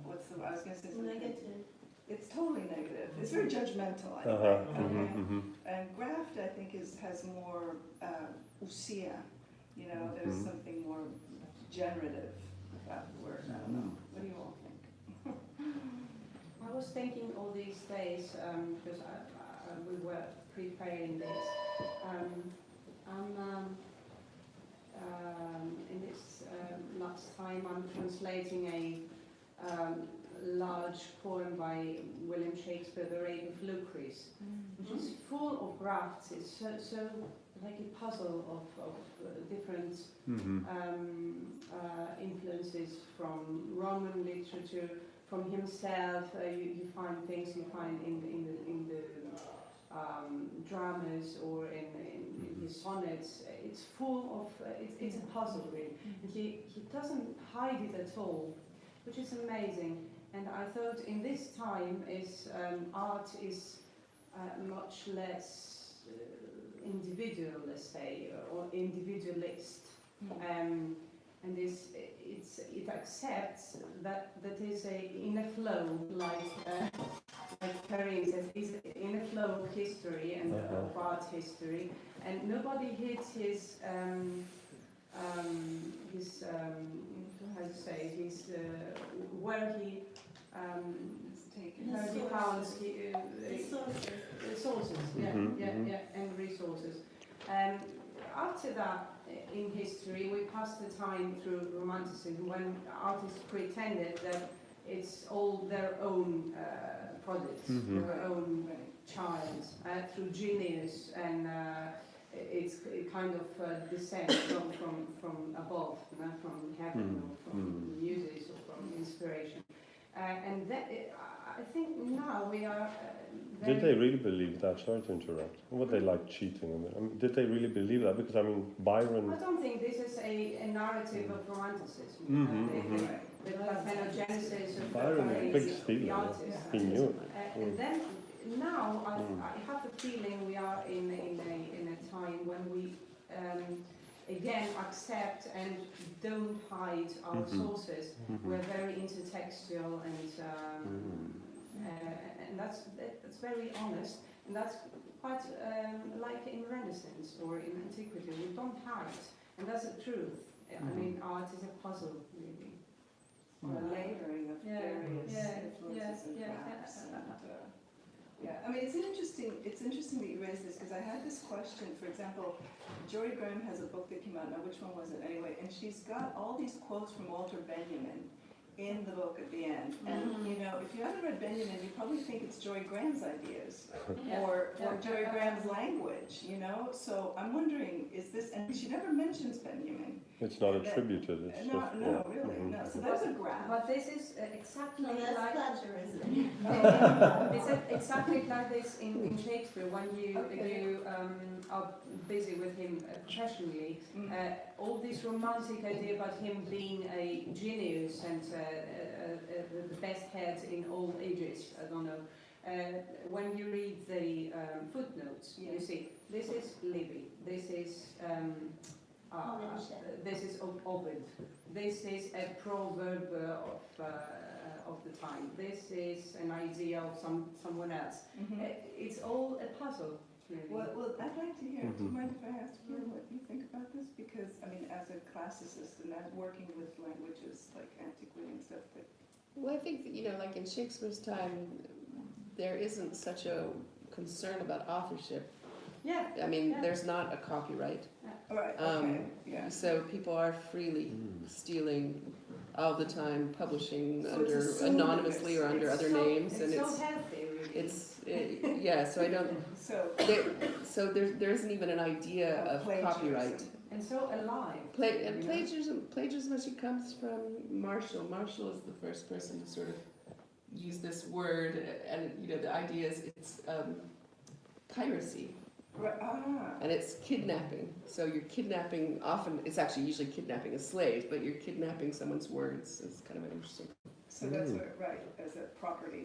what's the, I was going to say something. Negative. It's totally negative. It's very judgmental, I think. And graft, I think, has more ousia. You know, there's something more generative about the word. I don't know. What do you all think? I was thinking all these days, because we were preparing this, in this last time I'm translating a large poem by William Shakespeare, The Rape of Lucrece, which is full of grafts. It's so like a puzzle of different influences from Roman literature, from himself. You find things you find in the dramas or in his sonnets. It's full of, it's a puzzle really. And he doesn't hide it at all, which is amazing. And I thought in this time art is much less individual, let's say, or individualist. And it accepts that is a inner flow, like Karin says, is in a flow of history and of art history, and nobody hits his how to say, his where he founds resources, and resources. After that, in history, we passed the time through Romanticism, when artists pretended that it's all their own projects, their own child, through genius, and it's a kind of descent from above, from heaven, or from muses, or from inspiration. And that, I think now we are... Did they really believe that? Sorry to interrupt. Were they like cheating? I mean, did they really believe that? Because, I mean, Byron... I don't think this is a narrative of Romanticism. The parthenogenesis of Byron is a big stealer. He knew it. And then, now, I have the feeling we are in a time when we again accept and don't hide our sources. We're very intertextual and that's very honest, and that's quite like in Renaissance or in antiquity. We don't hide, and that's the truth. I mean, art is a puzzle, really. Or a layering of various influences and crafts. Yeah, I mean, it's interesting that you raised this, because I had this question. For example, Jory Graham has a book that came out, now which one was it anyway, and she's got all these quotes from Walter Benjamin in the book at the end. And you know, if you haven't read Benjamin, you probably think it's Jory Graham's ideas or Jory Graham's language, you know? So I'm wondering, is this, and she never mentions Benjamin. It's not attributed. It's No, just, no, really, no. So that's a graph. But this is exactly No, that's like plagiarism. it's exactly like this in Shakespeare when you are busy with him professionally. All this romantic idea about him being a genius and the best head in all ages. I don't know. When you read the footnotes, you see this is Livy. This is. This is Ovid. This is a proverb of the time. This is an idea of someone else. It's all a puzzle, really. Well, I'd like to hear. Do you mind if I ask you what you think about this? Because I mean, as a classicist and working with languages like antiquity and stuff, but Well, I think that, you know, like in Shakespeare's time, there isn't such a concern about authorship. Yeah. I mean, there's not a copyright. right, okay, yeah. So people are freely stealing all the time, publishing So under it's assumed anonymously or under other names, and It's so healthy, really. yeah. So I don't. So There isn't even an idea of copyright. And so alive. Plagiarism actually comes from Marshall. Marshall is the first person to sort of use this word, and you know the idea is it's piracy. And it's kidnapping. So you're kidnapping, often it's actually usually kidnapping a slave, but you're kidnapping someone's words. It's kind of interesting. So that's right, as a property.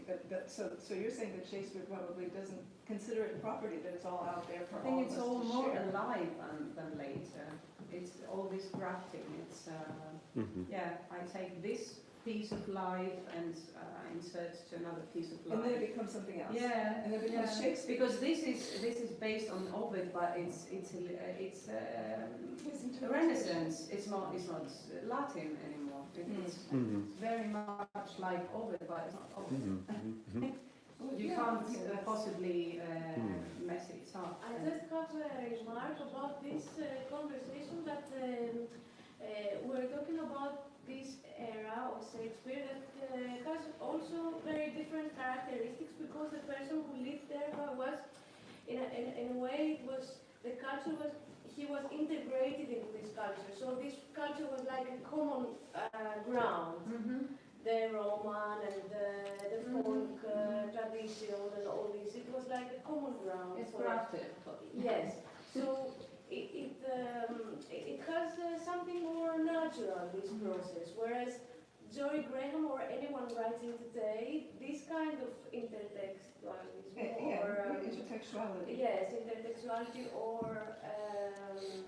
So you're saying that Shakespeare probably doesn't consider it property, that it's all out there for all of us to share. I think it's all more alive than later. It's all this grafting. It's yeah, I take this piece of life and insert to another piece of life. And then it becomes something else. Yeah, And then it becomes Shakespeare. Because this is based on Ovid, but it's Renaissance. It's not Latin anymore. It's very much like Ovid, but it's not Ovid. You can't possibly mess it up. I just have a remark about this conversation that we're talking about this era of Shakespeare that has also very different characteristics because the person who lived there was, in a way, the culture was, he was integrated into this culture. So this culture was like a common ground. The Roman and the folk tradition and all this, it was like a common ground. It's grafted. Yes. So it has something more natural, this process, whereas Jory Graham or anyone writing today, this kind of intertextualism or intertextuality. Yes, intertextuality or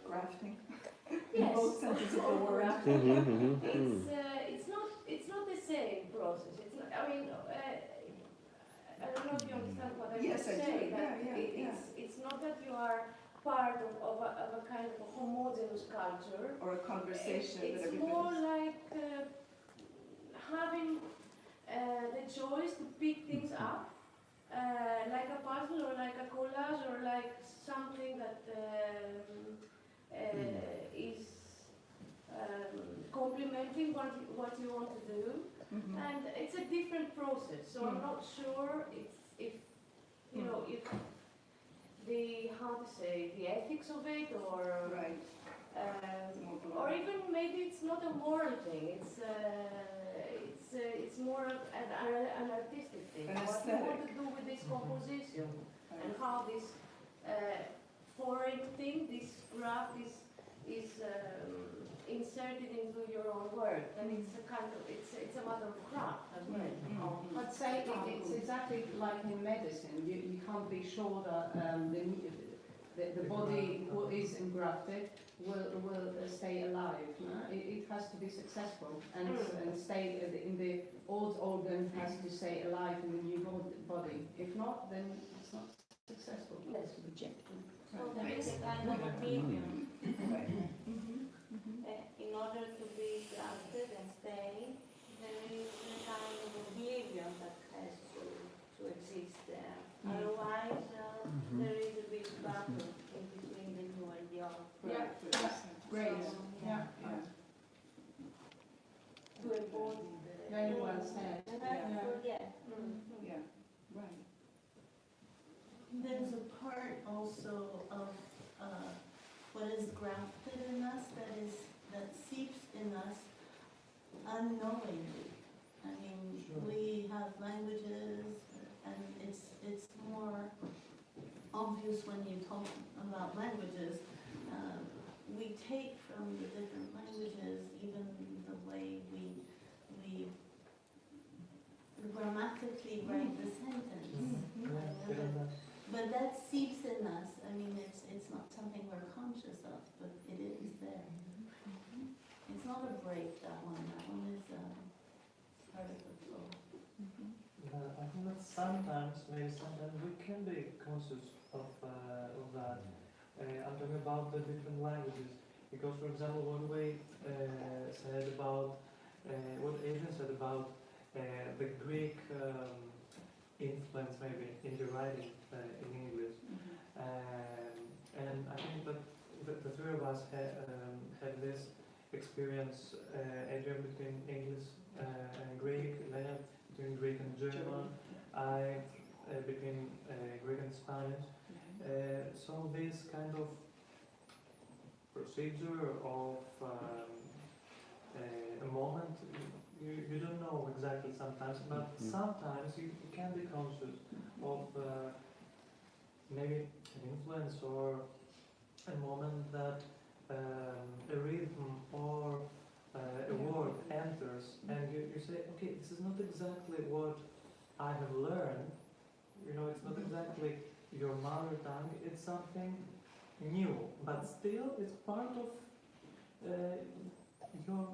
Grafting. Yes. Both senses of the word. It's not the same process. It's not, I mean, I don't know if you understand what I'm Yes, I do. saying. It's not that you are part of a kind of a homogeneous culture. Or a conversation that It's everybody. more like having the choice to pick things up, like a puzzle or like a collage or like something that is complementing what you want to do. And it's a different process, so I'm not sure if you know, if the, how to say, the ethics of it or Right. or even maybe it's not a moral thing, it's more an artistic thing. An What you aesthetic. want to do with this composition and how this foreign thing, this graph is inserted into your own work, and it's a kind of it's a matter of craft as well. I'd say it's exactly like in medicine. You can't be sure that the body is engrafted will stay alive. It has to be successful and stay in the old organ has to stay alive in the new body. If not, then it's not successful. Yes, reject. So there is a kind of opinion. In order to be grafted and stay, there is a kind of oblivion that has to exist there. Otherwise, there is a big battle in between the new and the old. Yeah, great. So, Yeah. to embody the Very well said. and I forget. Yeah, right. There's a part also of what is grafted in us that seeps in us unknowingly. I mean, we have languages, and it's more obvious when you talk about languages. We take from the different languages, even the way we grammatically write the sentence. But that seeps in us. I mean, it's not something we're conscious of, but it is there. It's not a break, that one. That one is part of the flow. I think that sometimes we can be conscious of that. I'm talking about the different languages, because, for example, what we said about what Adrian said about the Greek influence, maybe in the writing in English, and I think that the three of us had this experience, Adrian between English and Greek, Lenia between Greek and German, I between Greek and Spanish. So this kind of procedure of a moment, you don't know exactly sometimes, but sometimes you can be conscious of maybe an influence or a moment that a rhythm or a word enters, and you say, okay, this is not exactly what I have learned, it's not exactly your mother tongue, it's something new, but still it's part of your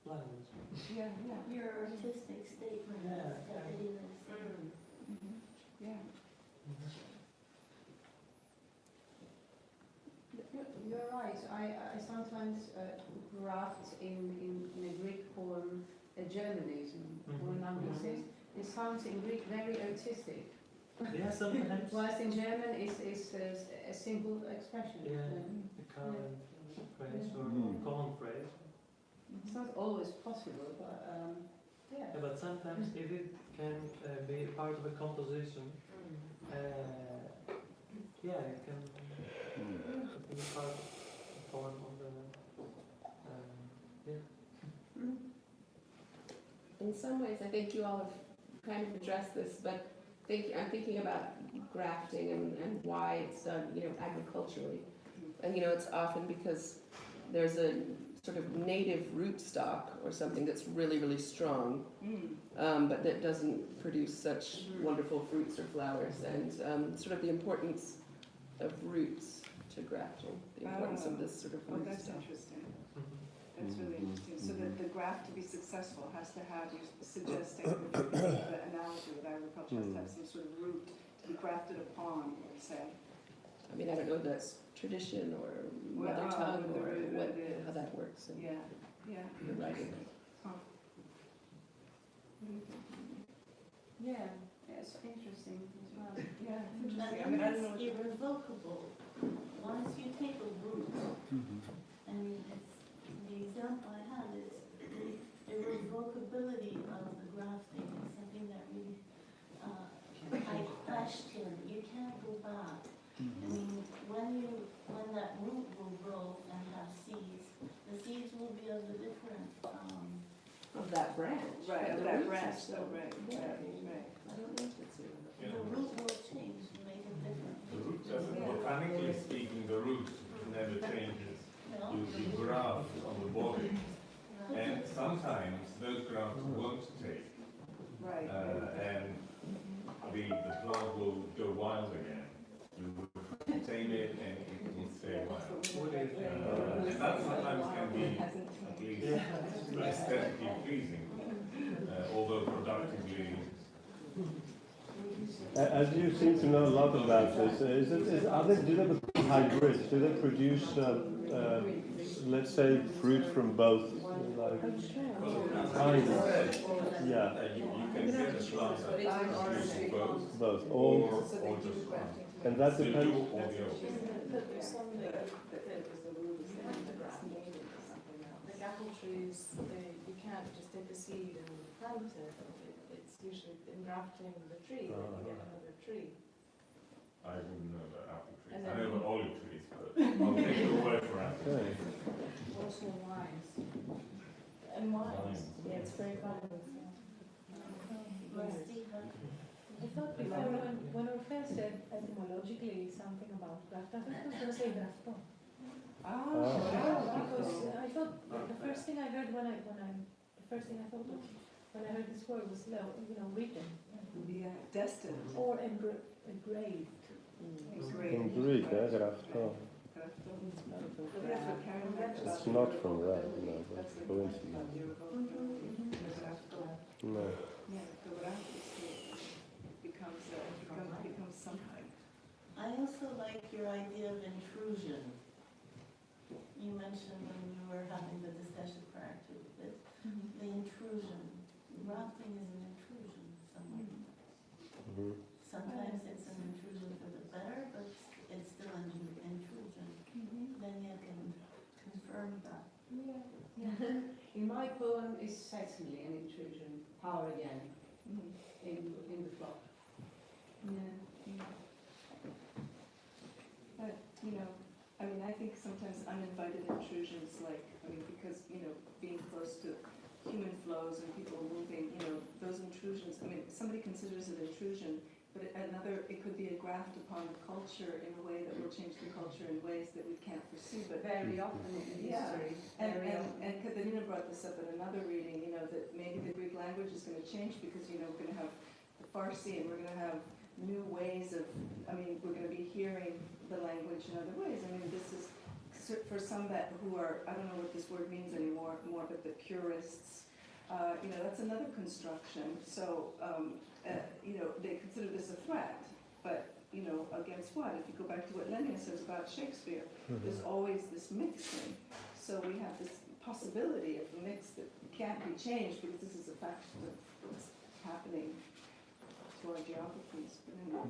language. Yeah, Your artistic statement. yeah. You're right. I sometimes graft in a Greek poem a Germanism or an Anglicism. It sounds in Greek very artistic. Yeah, sometimes. Whilst in German is a simple expression. Yeah, the current phrase or common phrase. It's not always possible, but yeah. Yeah, but sometimes if it can be part of a composition, yeah, it can be part of the poem of the, yeah. In some ways, I think you all have kind of addressed this, but I'm thinking about grafting and why it's done, agriculturally. And it's often because there's a sort of native rootstock or something that's really, really strong, but that doesn't produce such wonderful fruits or flowers. And sort of the importance of roots to grafting, the importance of this sort of rootstock. That's interesting. That's really interesting. So that the graft to be successful has to have, you're suggesting, the analogy with agriculture has to have some sort of root to be grafted upon, let's say. I mean, I don't know if that's tradition or mother tongue or how that works. And the writing. Yeah, it's interesting as well. Yeah, it's interesting. I And mean, I don't know. it's irrevocable. Once you take a root, and the example I have is the irrevocability of the grafting is something that really I question. You can't go back. I mean, when that root will grow and have seeds, the seeds will be of a different Of that branch. Right, But of the that roots are branch, still right. I don't know if it's the root will change to make it different. The root doesn't, botanically speaking, the root never changes. You graft on the body, and sometimes those grafts won't take, Right. and the plant will go wild again. You will tame it and it will stay wild. And As you seem to know a lot about this, do they become hybrids? Do they produce, let's say, fruit from both? Like, kind of. Yeah. You can get a plant that produces Both. or just one. And that So you depends. or the other. Like apple trees, you can't just take a seed and plant it. It's usually engrafting the tree, then you get another tree. I wouldn't know about apple trees. And I then- know about olive trees, but I'll take your word for apple Okay. trees. Also wines. And wines. Yeah, it's very common. I thought before when Orpheus said etymologically something about graft, I thought he was going to say grafto. Because I thought the first thing I heard when I thought of when I heard this word was written Yeah, destined. or engraved. In Greek, graft. It's not from that, no, but coincidence. No. Yeah, the graft becomes something. I also like your idea of intrusion. You mentioned when we were having the discussion prior to it, the intrusion. Grafting is an intrusion somewhere. Mhm. Sometimes it's an intrusion for the better, but it's still an intrusion. Then you can confirm that. In my poem is certainly an intrusion, power again, in the flock. But, I think sometimes uninvited intrusions, because, being close to human flows and people moving, those intrusions, somebody considers it intrusion, but it could be a graft upon the culture in a way that will change the culture in ways that we can't foresee, but Very often in history. And Katerina brought this up in another reading, that maybe the Greek language is going to change because, we're going to have the Farsi and we're going to have new ways of, we're going to be hearing the language in other ways. This is, for some who are, I don't know what this word means anymore, but the purists, that's another construction. So, they consider this a threat, but, against what? If you go back to what Lenia says about Shakespeare, there's always this mixing. So we have this possibility of a mix that can't be changed because this is a fact of what's happening to our geographies. But anyway.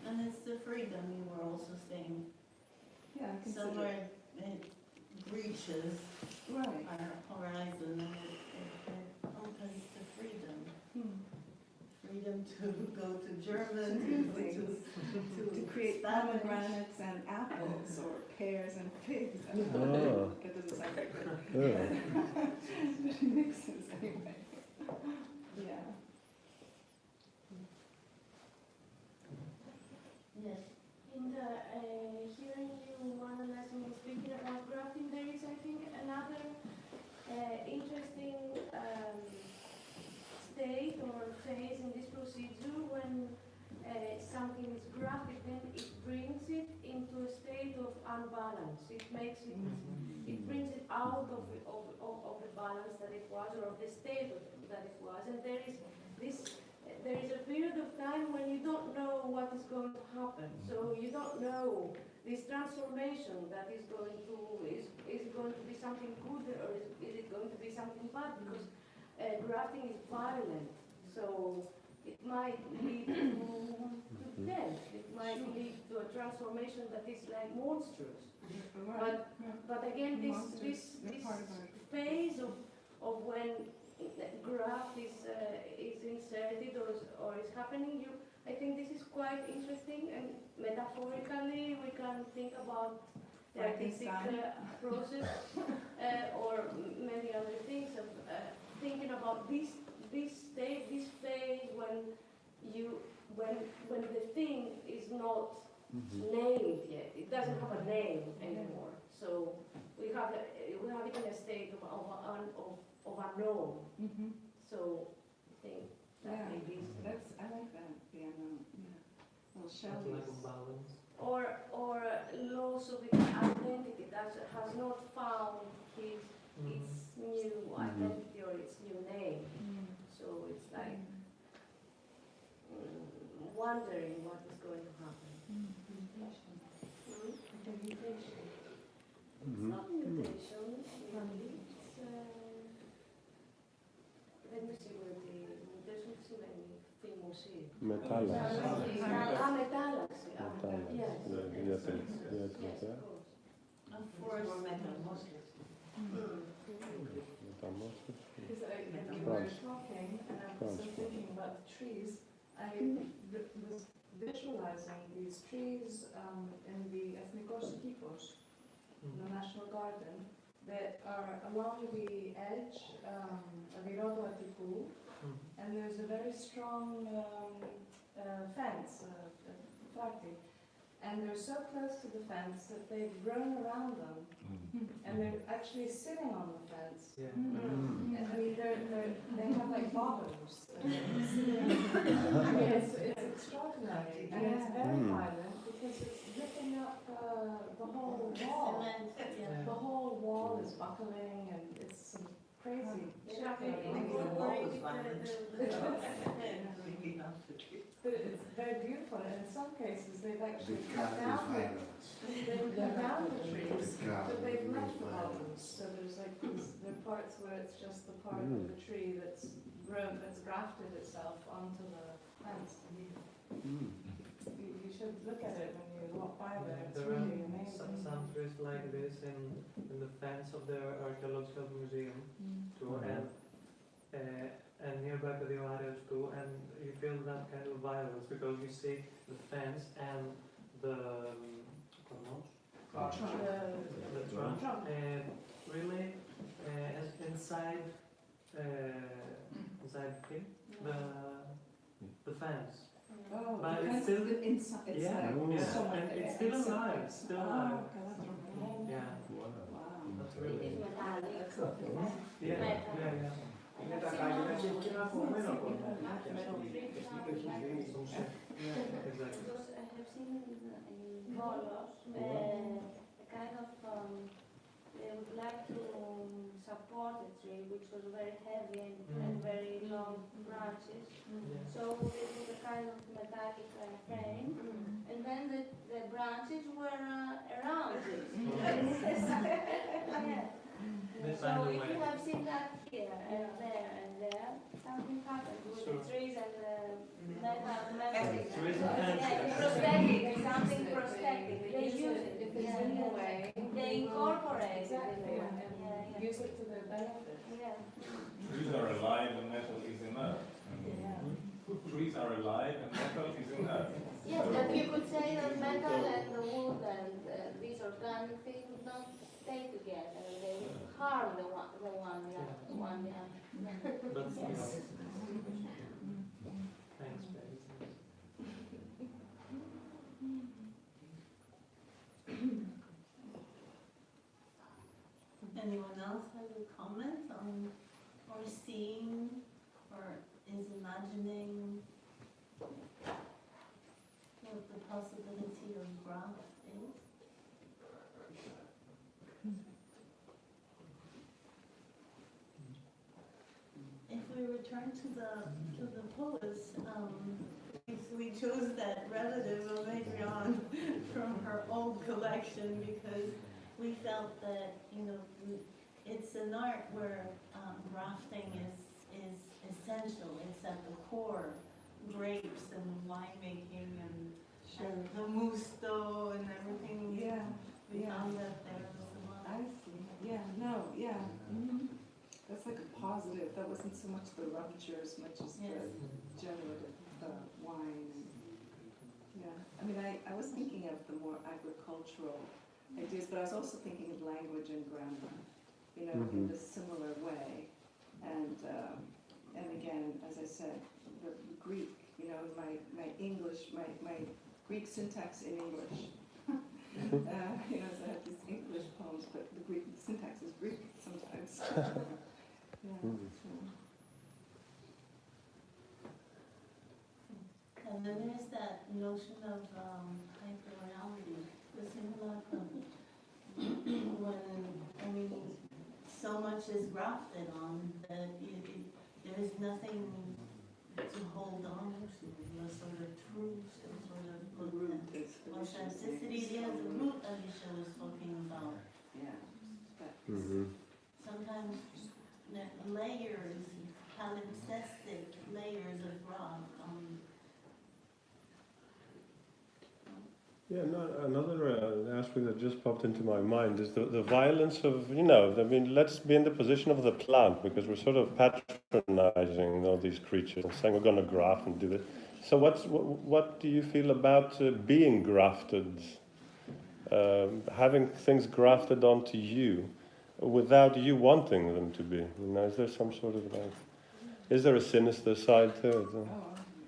And it's the freedom you were also saying. Yeah, I consider Somewhere it breaches right. our horizon and it opens to freedom. Freedom to go to German, To do things, to create pomegranates and apples, or pears and figs. I don't know. That doesn't sound very good. But it makes sense anyway. Yeah. Yes. In the hearing you, Juan and Nassim, speaking about grafting, there is, I think, another interesting state or phase in this procedure when something is grafted, then it brings it into a state of unbalance. It makes it, it brings it out of the balance that it was, or of the state that it was, and there is this. There is a period of time when you don't know what is going to happen. So you don't know this transformation that is going to going to be something good or is it going to be something bad? Because grafting is violent, so it might lead to death. It might lead to a transformation that is like monstrous. But again, this phase of when graft is inserted or is happening, I think this is quite interesting, and metaphorically we can think about the artistic process or many other things of thinking about this state, this phase when the thing is not named yet. It doesn't have a name anymore. So we have it in a state of unknown. So I think that maybe I like that, the unknown. Yeah. Well, Something like Shelley's. a balance. or loss of its identity that has not found its new identity or its new name. So it's like wondering what is going to happen. Mutation. It's not mutation, really. Δεν είμαι σίγουρη ότι mutation σημαίνει φημοσύνη. Μετάλλαξη. Μετάλλαξη. Yes. Yes, Yes, of course. Of course. Metamorphosis. Because when you were talking, and I was still thinking about the trees, I was visualizing these trees in the Ethnikos Kipos, the National Garden, that are along the edge of Agora, and there's a very strong fence, flagpole. And they're so close to the fence that they've grown around them, and they're actually sitting on the fence. Yeah. And I mean, they have like bottoms. I mean, it's extraordinary, and it's very violent because it's ripping up the whole wall. The whole wall is buckling, and it's some crazy shit going on. But it's very beautiful, and in some cases they've actually cut down the trees, but they've left the bottoms. So there's like there are parts where it's just the part of the tree that's grown, that's grafted itself onto the fence. You should look at it when you walk by there. It's There really are amazing. some trees like this in the fence of the archaeological museum too, and nearby the areas too, and you feel that kind of violence because you see the fence and the trunk, and really inside the fence. Oh, But the it's fence still- is inside. And it's still alive, still alive. Yeah, Wow. that's It really. is metallic. Yeah. Είναι τα χάγινα και εκεί ένα κομμένο από Exactly. Because I have seen in Volos a kind of they would like to support a tree which was very heavy and very long branches. So they put a kind of metallic frame, and then the branches were around it. Yeah. So if you have seen that here and there, something happened with the trees and the metal. Trees and fences. Prosthetic, something prosthetic. They use it. If it's in the way, They incorporate it. exactly, and Yeah. use it to their benefit. Yeah. Trees are alive and metal is inert. Trees are alive and metal is inert. Yes, but you could say that metal and the wood and these organic things would not stay together. They would harm the one the other. That's Yes. Thanks, baby. Anyone else have a comment on, or seeing, or is imagining what the possibility of graft is? If we return to the poets, we chose that relative of Adrianne from her old collection because we felt that, it's an art where grafting is essential. It's at the core. Grapes and winemaking and the musto and everything. Yeah, We found that there was a lot. I see. Yeah, no, yeah. That's like a positive. That wasn't so much the rupture as much as the generative wine. Yeah, I mean, I was thinking of the more agricultural ideas, but I was also thinking of language and grammar, in a similar way. And again, as I said, the Greek, my English, my Greek syntax in English. So I have these English poems, but the Greek syntax is Greek sometimes. And then there's that notion of hyperreality, the simulacrum. When, so much is grafted on that there is nothing to hold on to a sort of truth, and sort of The root is authenticity. Yeah, the root Alicia was talking about. Yeah. Sometimes layers, palimpsestic layers of graft. Yeah, no, another aspect that just popped into my mind is the violence of, you know, I mean, let's be in the position of the plant, because we're sort of patronizing all these creatures and saying we're going to graft and do this. So what do you feel about being grafted, having things grafted onto you without you wanting them to be? You know, is there some sort of like, is there a sinister side to it? Oh,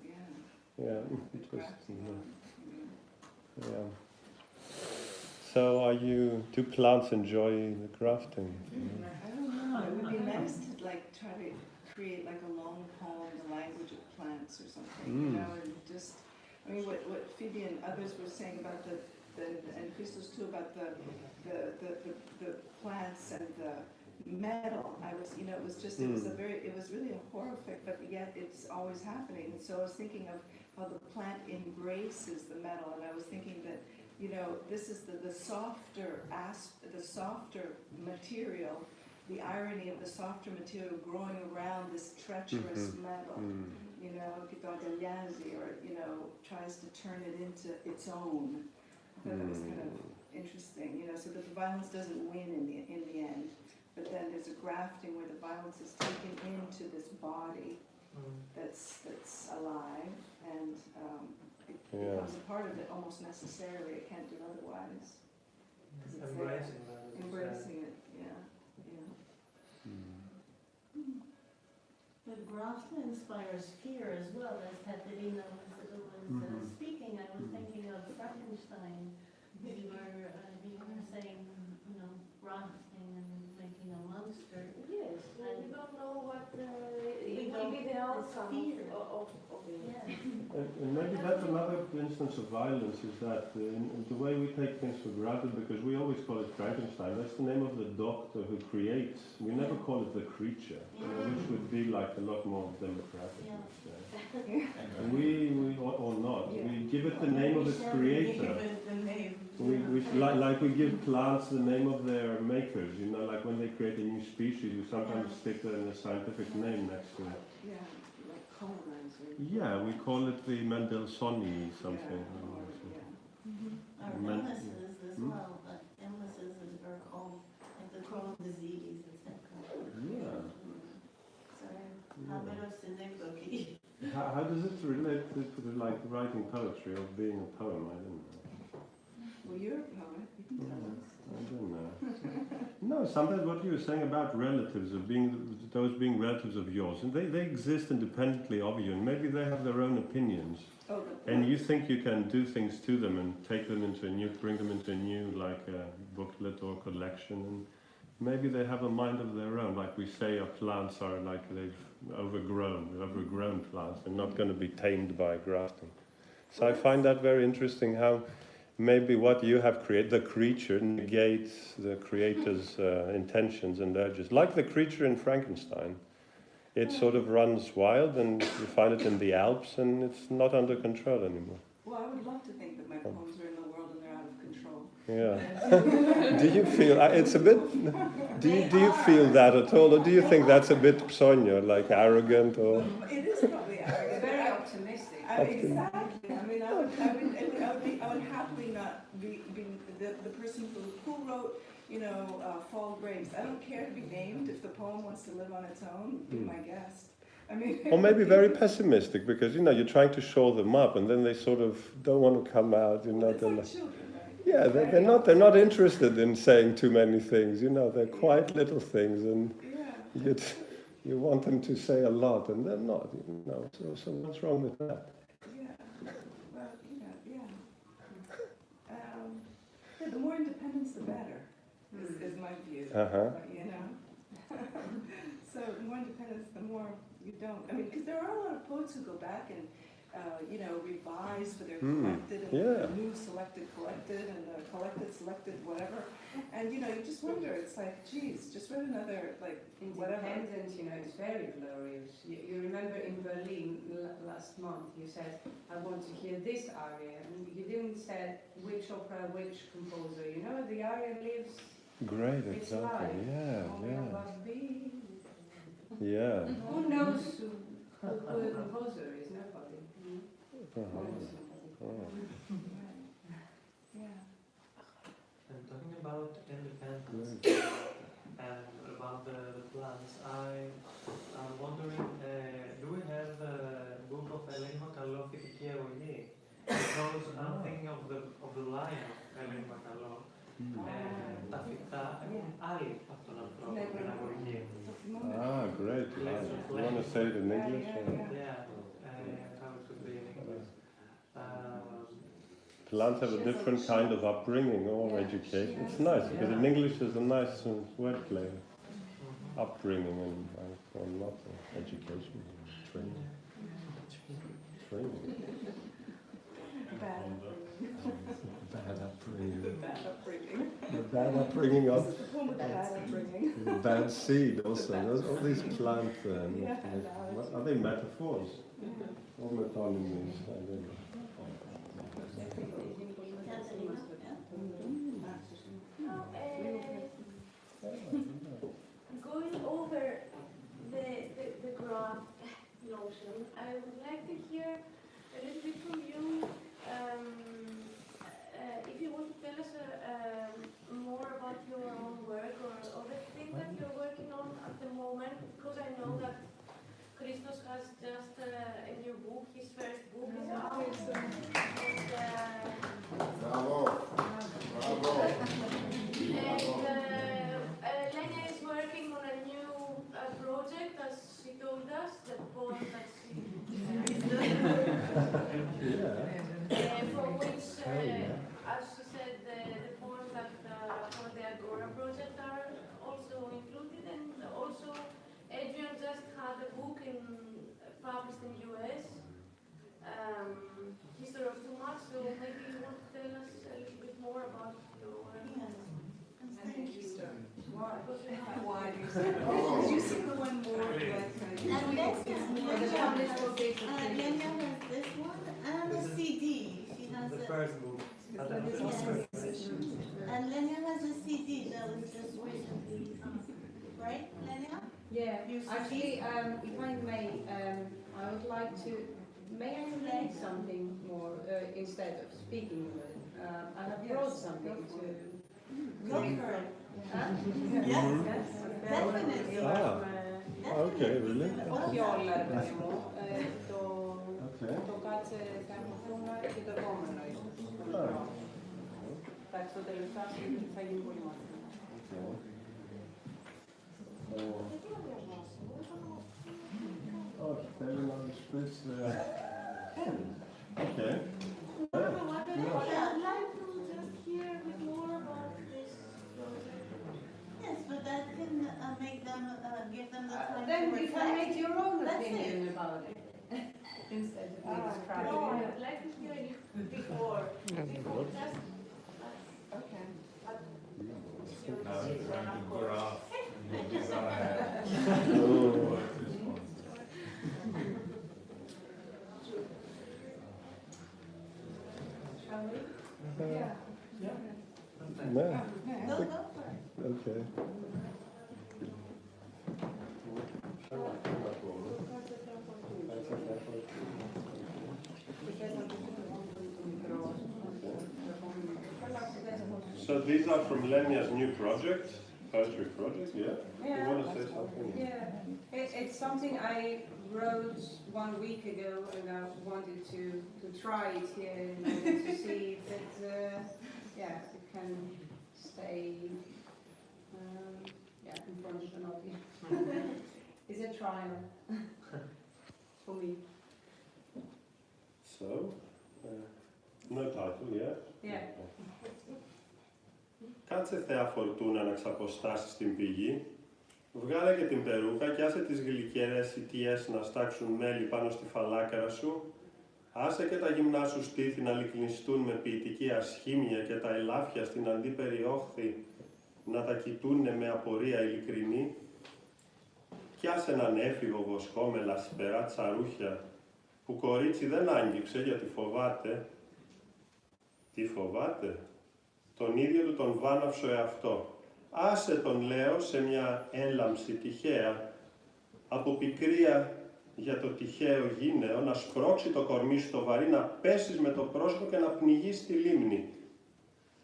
yeah. Yeah, interesting. Yeah. So, do plants enjoy the grafting? I don't know. It would be nice to like try to create like a long poem, the language of plants or something, you know, and just. I mean, what Phoebe and others were saying about and Christos too, about the plants and the metal. I was, you know, it was really a horrific, but yet it's always happening. And so I was thinking of how the plant embraces the metal, and I was thinking that, you know, this is the softer material, the irony of the softer material growing around this treacherous metal, you know, or, you know, tries to turn it into its own. I thought that was kind of interesting, you know, so that the violence doesn't win in the end, but then there's a grafting where the violence is taken into this body that's alive, and it becomes a part of it almost necessarily. It can't do otherwise. Embracing it, yeah. But graft inspires fear as well, as Katerina was speaking. I was thinking of Frankenstein. You were saying, you know, grafting and making a monster. Yes, we don't know what it will be the outcome of it. Yes. And maybe that's another instance of violence, is that the way we take things for granted, because we always call it Frankenstein, that's the name of the doctor who creates. We never call it the creature, which would be like a lot more democratic. And we or not, we give it the name of its creator. Like we give plants the name of their makers, you know, like when they create a new species, you sometimes stick a scientific name next to it. Yeah, like colonizer. Yeah, we call it the Mendelssohn something. Our illnesses as well, but illnesses are called like the Crohn's disease, etc. Yeah. So, habit of synecdoche. How does it relate to like writing poetry or being a poem? I don't know. Well, you're a poet. You can tell us. I don't know. No, sometimes what you were saying about relatives, of those being relatives of yours, and they exist independently of you, and maybe they have their own opinions, and you think you can do things to them and take them bring them into a new, like booklet or collection, and maybe they have a mind of their own. Like we say, our plants are like they've overgrown plants. They're not going to be tamed by grafting. So I find that very interesting, how maybe what you have created, the creature, negates the creator's intentions and urges. Like the creature in Frankenstein. It sort of runs wild, and you find it in the Alps, and it's not under control anymore. Well, I would love to think that my poems are in the world and they're out of control. Yeah. Do you feel, it's a bit, do you feel that at all, or do you think that's a bit pseudo, like arrogant, or? It is probably arrogant. Very optimistic. Exactly. I mean, I would happily not be the person who wrote, you know, Fall Grapes. I don't care to be named if the poem wants to live on its own. Be my guest. I mean, or maybe very pessimistic, because you know you're trying to show them up, and then they sort of don't want to come out. You know, it's like children, right? Yeah, they're not interested in saying too many things. You know, they're quiet little things, and you want them to say a lot, and they're not. You know, so what's wrong with that? Well, the more independence, the better, is my view. You know, so the more independence, the more you don't. I mean, because there are a lot of poets who go back and you know, revised for their collected, and the new selected collected, and the collected selected whatever. And you know, you just wonder, it's like, geez, just read another, like, whatever. Independent, you know, it's very glorious. You remember in Berlin last month, you said, I want to hear this aria, and you didn't say which opera, which composer. You know, the aria lives Great its example, life. yeah. Who knows who the composer is? Nobody. Yeah. And talking about independence and about the plans, I'm wondering, do we have a book of Lenia Safiropoulou, Φυτική Αγωγή? Because I'm thinking of the line of Lenia Safiropoulou. Τα φυτά έχουν άλλη από τον ανθρώπινο την αγωγή. Ah, great. You want to say it in English? Yeah, how it could be in English. Plants have a different kind of upbringing or education. It's nice because in English there's a nice wordplay. Upbringing and not education, training. Bad upbringing. Bad upbringing. Bad upbringing. Bad upbringing of Bad upbringing. bad seed also. There's all these plant are they metaphors? Or metonymies? I don't know. Going over the GRAFT notion, I would like to hear a little bit from you, if you want to tell us more about your own work or the thing that you're working on at the moment, because I know that Christos has just a new book, his first book is out. Bravo! Bravo! And Lenia is working on a new project, as she told us, the poem that she is doing. From which, as she said, the poems that for the Agora project are also included, and also Adrianne just had a book published in US, History of Too Much, so maybe you want to tell us a little bit more about your work. Why do you say that? Because you seem the one more like Lenia has this one and a CD. She has The first book. And Lenia has a CD that was just recently, right, Lenia? Yeah, You actually, if I may, I would like to, may I read something more instead of speaking of it? I have brought something to... Go for it. Huh? Yes, definitely. Okay, really? Όχι όλα, ρε παιδί μου. Το κάτσε καρποθούνα και το επόμενο ίσως. Εντάξει, το τελευταίο θα γίνει πολύ μάθημα. Όχι, θέλω να μου πεις... Okay. I'd like to just hear a bit more about this project. Yes, but that can make them, give them the time Then to you can reflect. make your own That's opinion it. about it. Instead of me No, describing it. I'd like to hear it before just... Okay. Now it's trying to grasp the desire. Shall we? Yeah. No. Go for it. Okay. So these are from Lenia's new project, poetry project, yeah? Yeah. You want to say something? Yeah, it's something I wrote 1 week ago, and I wanted to try it here in order to see if it can stay in front of an audience. It's a trial for me. So, no title, yeah? Yeah. Κάτσε θεά φορτούνα να ξαποστάσεις την πηγή, βγάλε και την περούκα κι άσε τις γλυκερές ητιές να στάξουν μέλι πάνω στη φαλάκρα σου, Άσε και τα γυμνά σου στήθη να λυκνιστούν με ποιητική ασχήμια και τα ελάφια στην αντίπερη όχθη να τα κοιτούνε με απορία ειλικρινή. Κι άσε έναν έφηβο βοσκό με λασπερά τσαρούχια που κορίτσι δεν άγγιξε γιατί φοβάται. Τι φοβάται? Τον ίδιο του τον βάναυσο εαυτό. Άσε τον, λέω, σε μια έλαμψη τυχαία, από πικρία για το τυχαίο γίνεο, να σπρώξει το κορμί στο βαρύ, να πέσεις με το πρόσωπο και να πνιγείς στη λίμνη.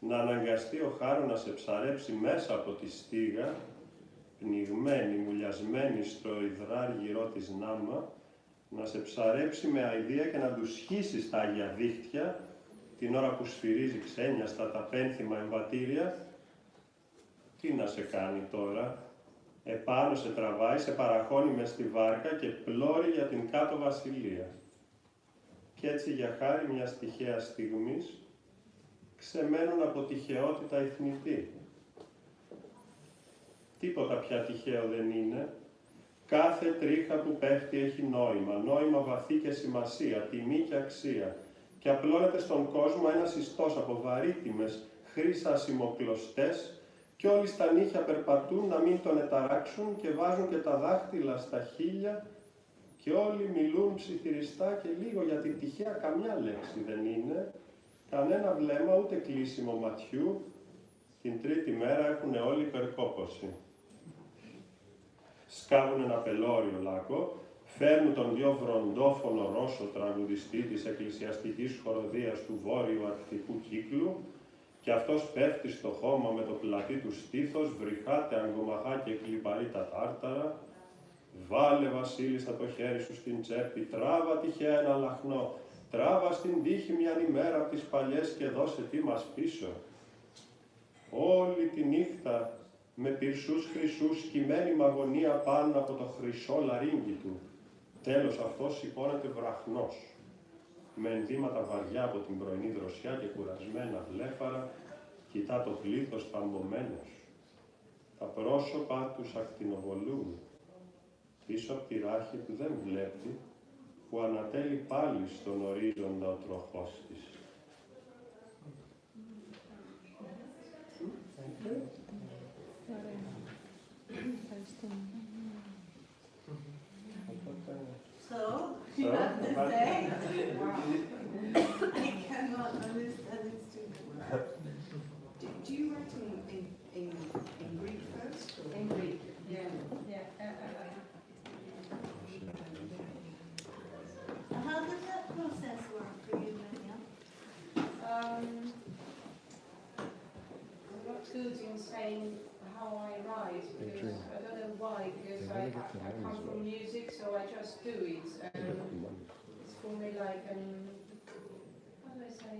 Να αναγκαστεί ο χάρο να σε ψαρέψει μέσα από τη στίγα, πνιγμένη, μουλιασμένη στο υδράργυρό της νάμα, να σε ψαρέψει με αηδία και να του σχίσει στα άγια δίχτυα, την ώρα που σφυρίζει ξένια στα τα πένθυμα εμβατήρια. Τι να σε κάνει τώρα? Επάνω σε τραβάει, σε παραχώνει μες στη βάρκα και πλώρει για την κάτω βασιλεία. Κι έτσι για χάρη μιας τυχαίας στιγμής ξεμένουν από τυχαιότητα η θνητοί. Τίποτα πια τυχαίο δεν είναι. Κάθε τρίχα που πέφτει έχει νόημα, νόημα βαθύ και σημασία, τιμή και αξία. Και απλώνεται στον κόσμο ένας ιστός από βαρύτιμες χρυσασιμοκλωστές κι όλοι στα νύχια περπατούν να μην τον εταράξουν και βάζουν και τα δάχτυλα στα χείλια και όλοι μιλούν ψιθυριστά και λίγο γιατί τυχαία καμιά λέξη δεν είναι, κανένα βλέμμα ούτε κλείσιμο ματιού, την τρίτη μέρα έχουν όλοι υπερκόπωση. Σκάβουν ένα πελώριο λάκκο, φέρνουν τον δυο βροντόφωνο Ρώσο τραγουδιστή της εκκλησιαστικής χοροδίας του βόρειου αρκτικού κύκλου και αυτός πέφτει στο χώμα με το πλατή του στήθος, βρυχάται αγκομαχά και κλιπαρεί τα τάρταρα. Βάλε, Βασίλισσα, το χέρι σου στην τσέπη, τράβα τυχαία ένα λαχνό, τράβα στην τύχη μιαν ημέρα από τις παλιές και δώσε τι μας πίσω. Όλη τη νύχτα με πυρσούς χρυσούς σκυμμένη μαγωνία πάνω από το χρυσό λαρύγγι του. Τέλος αυτός σηκώνεται βραχνός, με ενδύματα βαριά από την πρωινή δροσιά και κουρασμένα βλέφαρα, κοιτά το πλήθος θαμβωμένος. Τα πρόσωπα τους ακτινοβολούν, πίσω από τη ράχη που δεν βλέπει, που ανατέλει πάλι στον ορίζοντα ο τροχός της. So, you have to say, I cannot understand this too much. Do you write in Greek first? Or? In Greek, yeah. How does that process work for you, Lenia? I'm not good in saying how I write because I don't know why, because I come from music, so I just do it. It's for me like how do I say?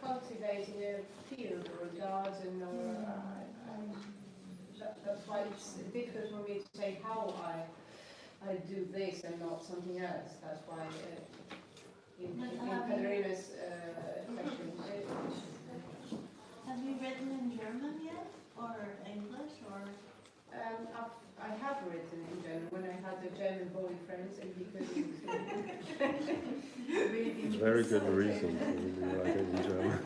Cultivating a field or a garden, or that's why it's difficult for me to say how I do this and not something else. That's why in Katerina's question. Have you written in German yet, or English, or? I have written in German when I had a German boyfriend and he couldn't read English. It's a very good reason to really write it in German.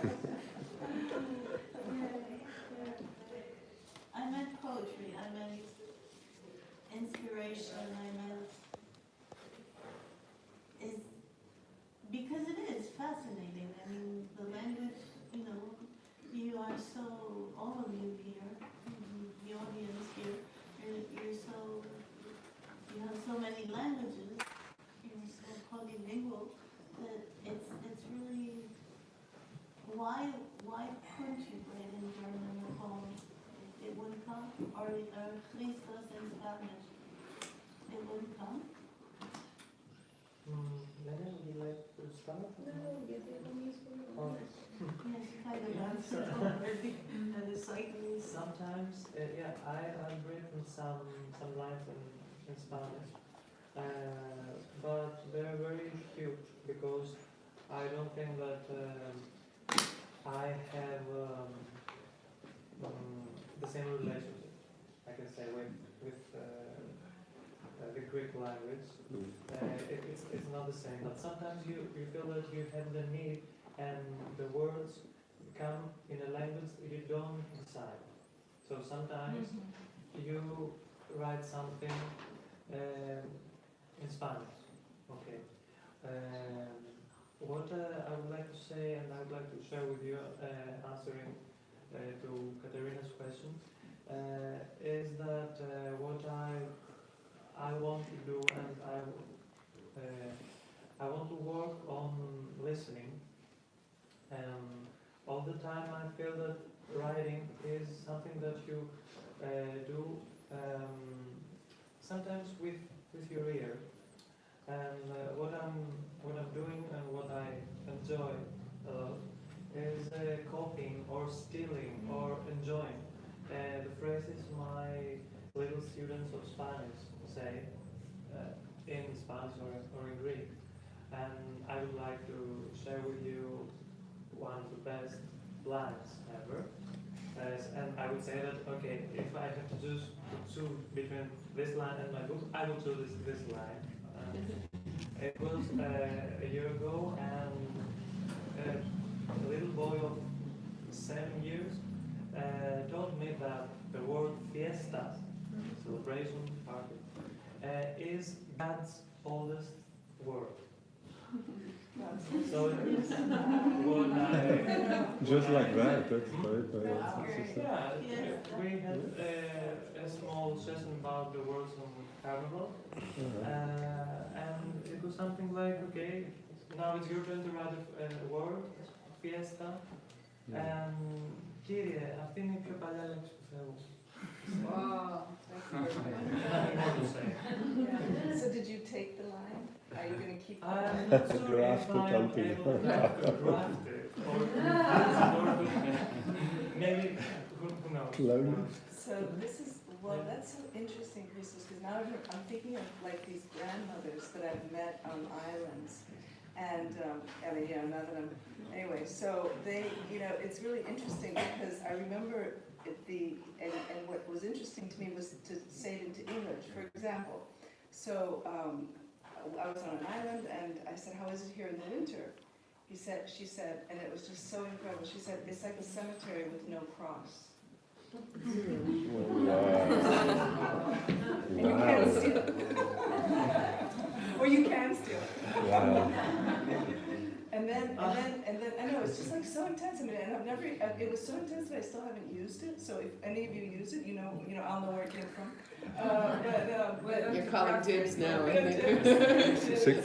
I meant poetry, I meant inspiration, I meant because it is fascinating. I mean, the language, you are so, all of you here, the audience here, you have so many languages, you're so polylingual, that it's really, why couldn't you write in German a poem? It wouldn't come, or Christos in Spanish, it wouldn't come? Lenia, would you like to start? Yes, kind of answered already, and it's like Sometimes, I've written some lines in Spanish, but they're very few because I don't think that I have the same relationship, I can say, with the Greek language, it's not the same. But sometimes you feel that you have the need, and the words come in a language you don't decide. So sometimes you write something in Spanish. Okay. What I would like to say, and I would like to share with you, answering to Katerina's question, is that what I want to do, and I want to work on listening. All the time I feel that writing is something that you do sometimes with your ear. And what I'm doing and what I enjoy a lot is copying or stealing or enjoying the phrases my little students of Spanish say in Spanish or in Greek. And I would like to share with you one of the best lines ever. And I would say that, okay, if I have to choose between this line and my book, I will choose this line. It was a year ago, and a little boy of 7 years told me that the word fiesta, celebration, party, is God's oldest word. So what Just like that, that's very yeah, we had a small session about the words on Carnival, and it was something like, okay, now it's your turn to write a word, fiesta, and Kyrie, αυτή είναι η πιο παλιά λέξη του Θεού. Wow, Nothing more to say. yeah. So did you take the line? Are you going to keep I'm not sure if I am able to draft it, or maybe, who knows? So this is, well, that's so interesting, Christos, because now I'm thinking of like these grandmothers that I've met on islands. And, now that I'm, anyway, so they, it's really interesting because I remember and what was interesting to me was to say it into English. For example, so I was on an island and I said, how is it here in the winter? She said, and it was just so incredible, she said, it's like a cemetery with no cross. And you can't steal it. Or you can steal it. And then, I know, it's just like so intense. I mean, and I've never, it was so intense that I still haven't used it. So if any of you use it, I'll know where it came from. But you're calling dibs now, I think.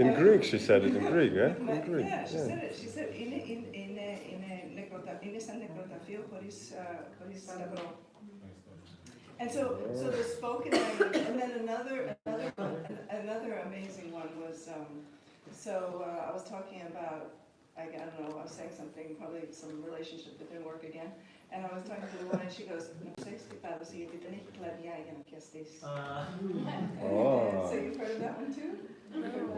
In Greek, she said it in Greek, yeah? In Greek. Yeah, she said it. She said, είναι σαν νεκροταφείο χωρίς σταυρό. And so the spoken language, and then another amazing one was, I was talking about, I don't know, I was saying something, probably some relationship that didn't work again, and I was talking to the woman, and she goes, no ξέρεις τι πάδωσε, γιατί δεν έχει κλαδιά για να πιαστείς. So you've heard of that one too?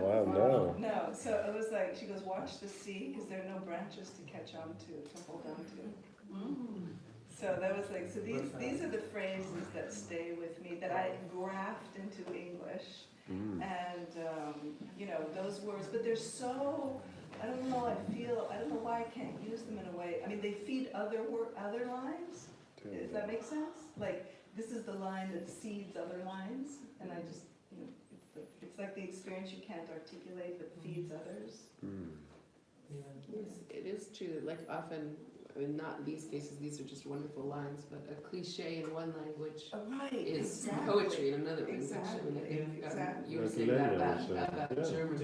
Wow, no. No, so it was like, she goes, watch the sea, because there are no branches to catch on to hold on to. So that was like, so these are the phrases that stay with me, that I graft into English. And, those words, but they're so, I don't know why I can't use them in a way. I mean, they feed other lines. Does that make sense? Like, this is the line that seeds other lines, and I just, it's like the experience you can't articulate but feeds others. Yes, it is true that, like, often, I mean, not in these cases, these are just wonderful lines, but a cliche in one language is poetry in another language. I mean, I think you were saying that about German.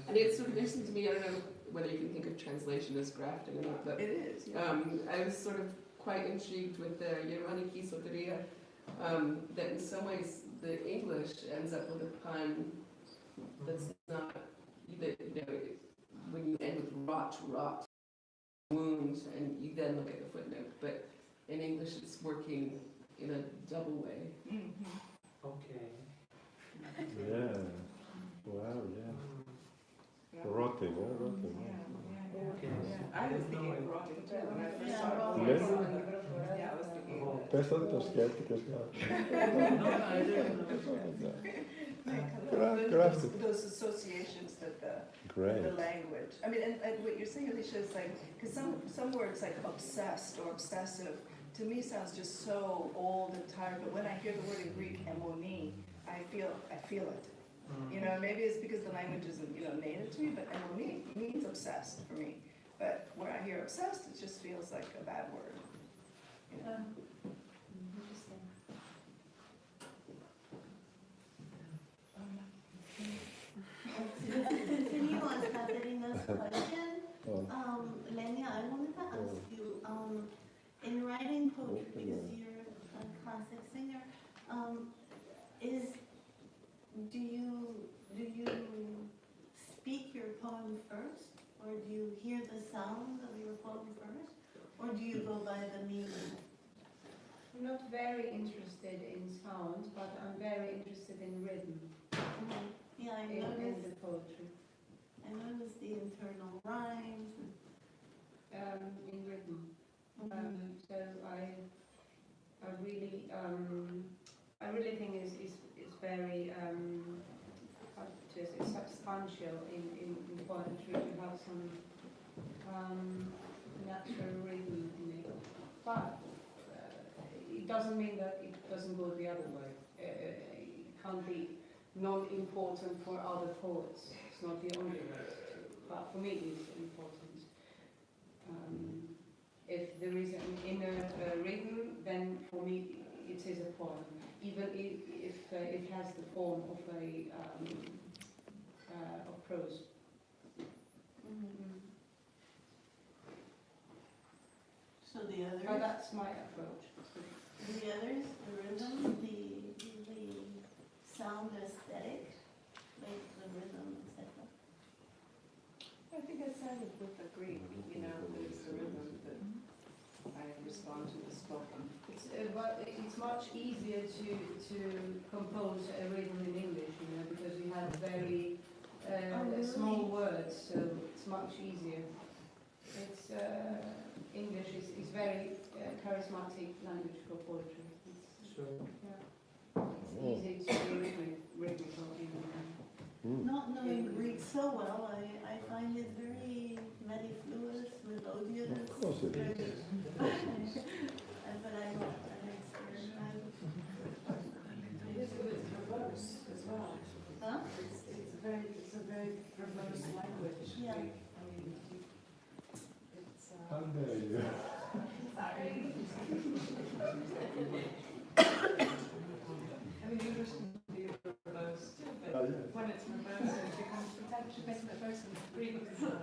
And it's sort of interesting to me, I don't know whether you can think of translation as grafting or not, but it is, yeah. I was sort of quite intrigued with the Germaniki Soteria, that in some ways the English ends up with a pun that's not, when you end with rot, wound, and you then look at the footnote, but in English it's working in a double way. Okay. Yeah. Wow, yeah. Rotting, rotting. I was thinking rotting too when I first saw it. Yeah, I was thinking. Πες ότι το σκέφτηκες. Those associations that the Great. language. I mean, and what you're saying, Alicia, is like, because some words like obsessed or obsessive to me sounds just so old and tired. But when I hear the word in Greek, emoni, I feel it. You know, maybe it's because the language isn't native to me, but emoni means obsessed for me. But when I hear obsessed, it just feels like a bad word. You know? Interesting. To continue on Katerina's question, Lenia, I wanted to ask you, in writing poetry, because you're a classic singer, do you speak your poem first, or do you hear the sound of your poem first, or do you go by the meaning? I'm not very interested in sound, but I'm very interested in rhythm Yeah, I in noticed. the poetry. I noticed the internal rhymes. In rhythm. So I really think it's very it's substantial in poetry to have some natural rhythm in it. But it doesn't mean that it doesn't go the other way. It can't be non-important for other poets. It's not the only way to, but for me it's important. If there is an inner rhythm, then for me it is a poem, even if it has the form of of prose. So the others? But that's my approach. The others, the rhythm, the sound aesthetic, like the rhythm, etc. I think I said it with the Greek, there's the rhythm that I respond to the spoken. But it's much easier to compose a rhythm in English, because we have very small words, so it's much easier. It's English is very charismatic language for poetry. It's easy to be rhythmical. Not knowing Greek so well, I find it very mellifluous, melodious. Of course it is. But I don't understand. It's verbose as well. Huh? It's a very verbose language. Yeah. I mean, it's How dare you? sorry. I mean, English can be verbose too, but when it's verbose, it becomes pretentious. Verbose in Greek is, I don't know.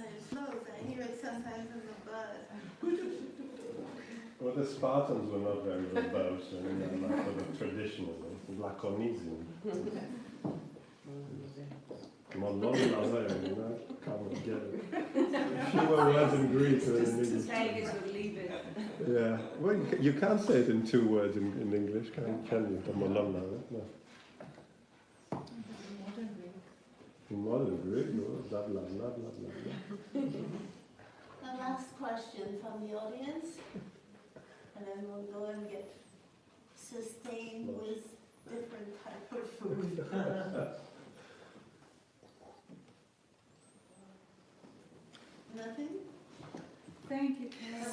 It flows. I hear it sometimes in the buzz. Well, the Spartans were not very verbose, like sort of traditionalism, laconism. Can't get it. Fewer words in Greek than in English. Say it or leave it. Yeah, well, you can't say it in 2 words in English, can you? No. In modern Greek, blah, blah, blah, blah, blah. The last question from the audience, and then we'll go and get sustained with different type of food. Nothing? Thank you. So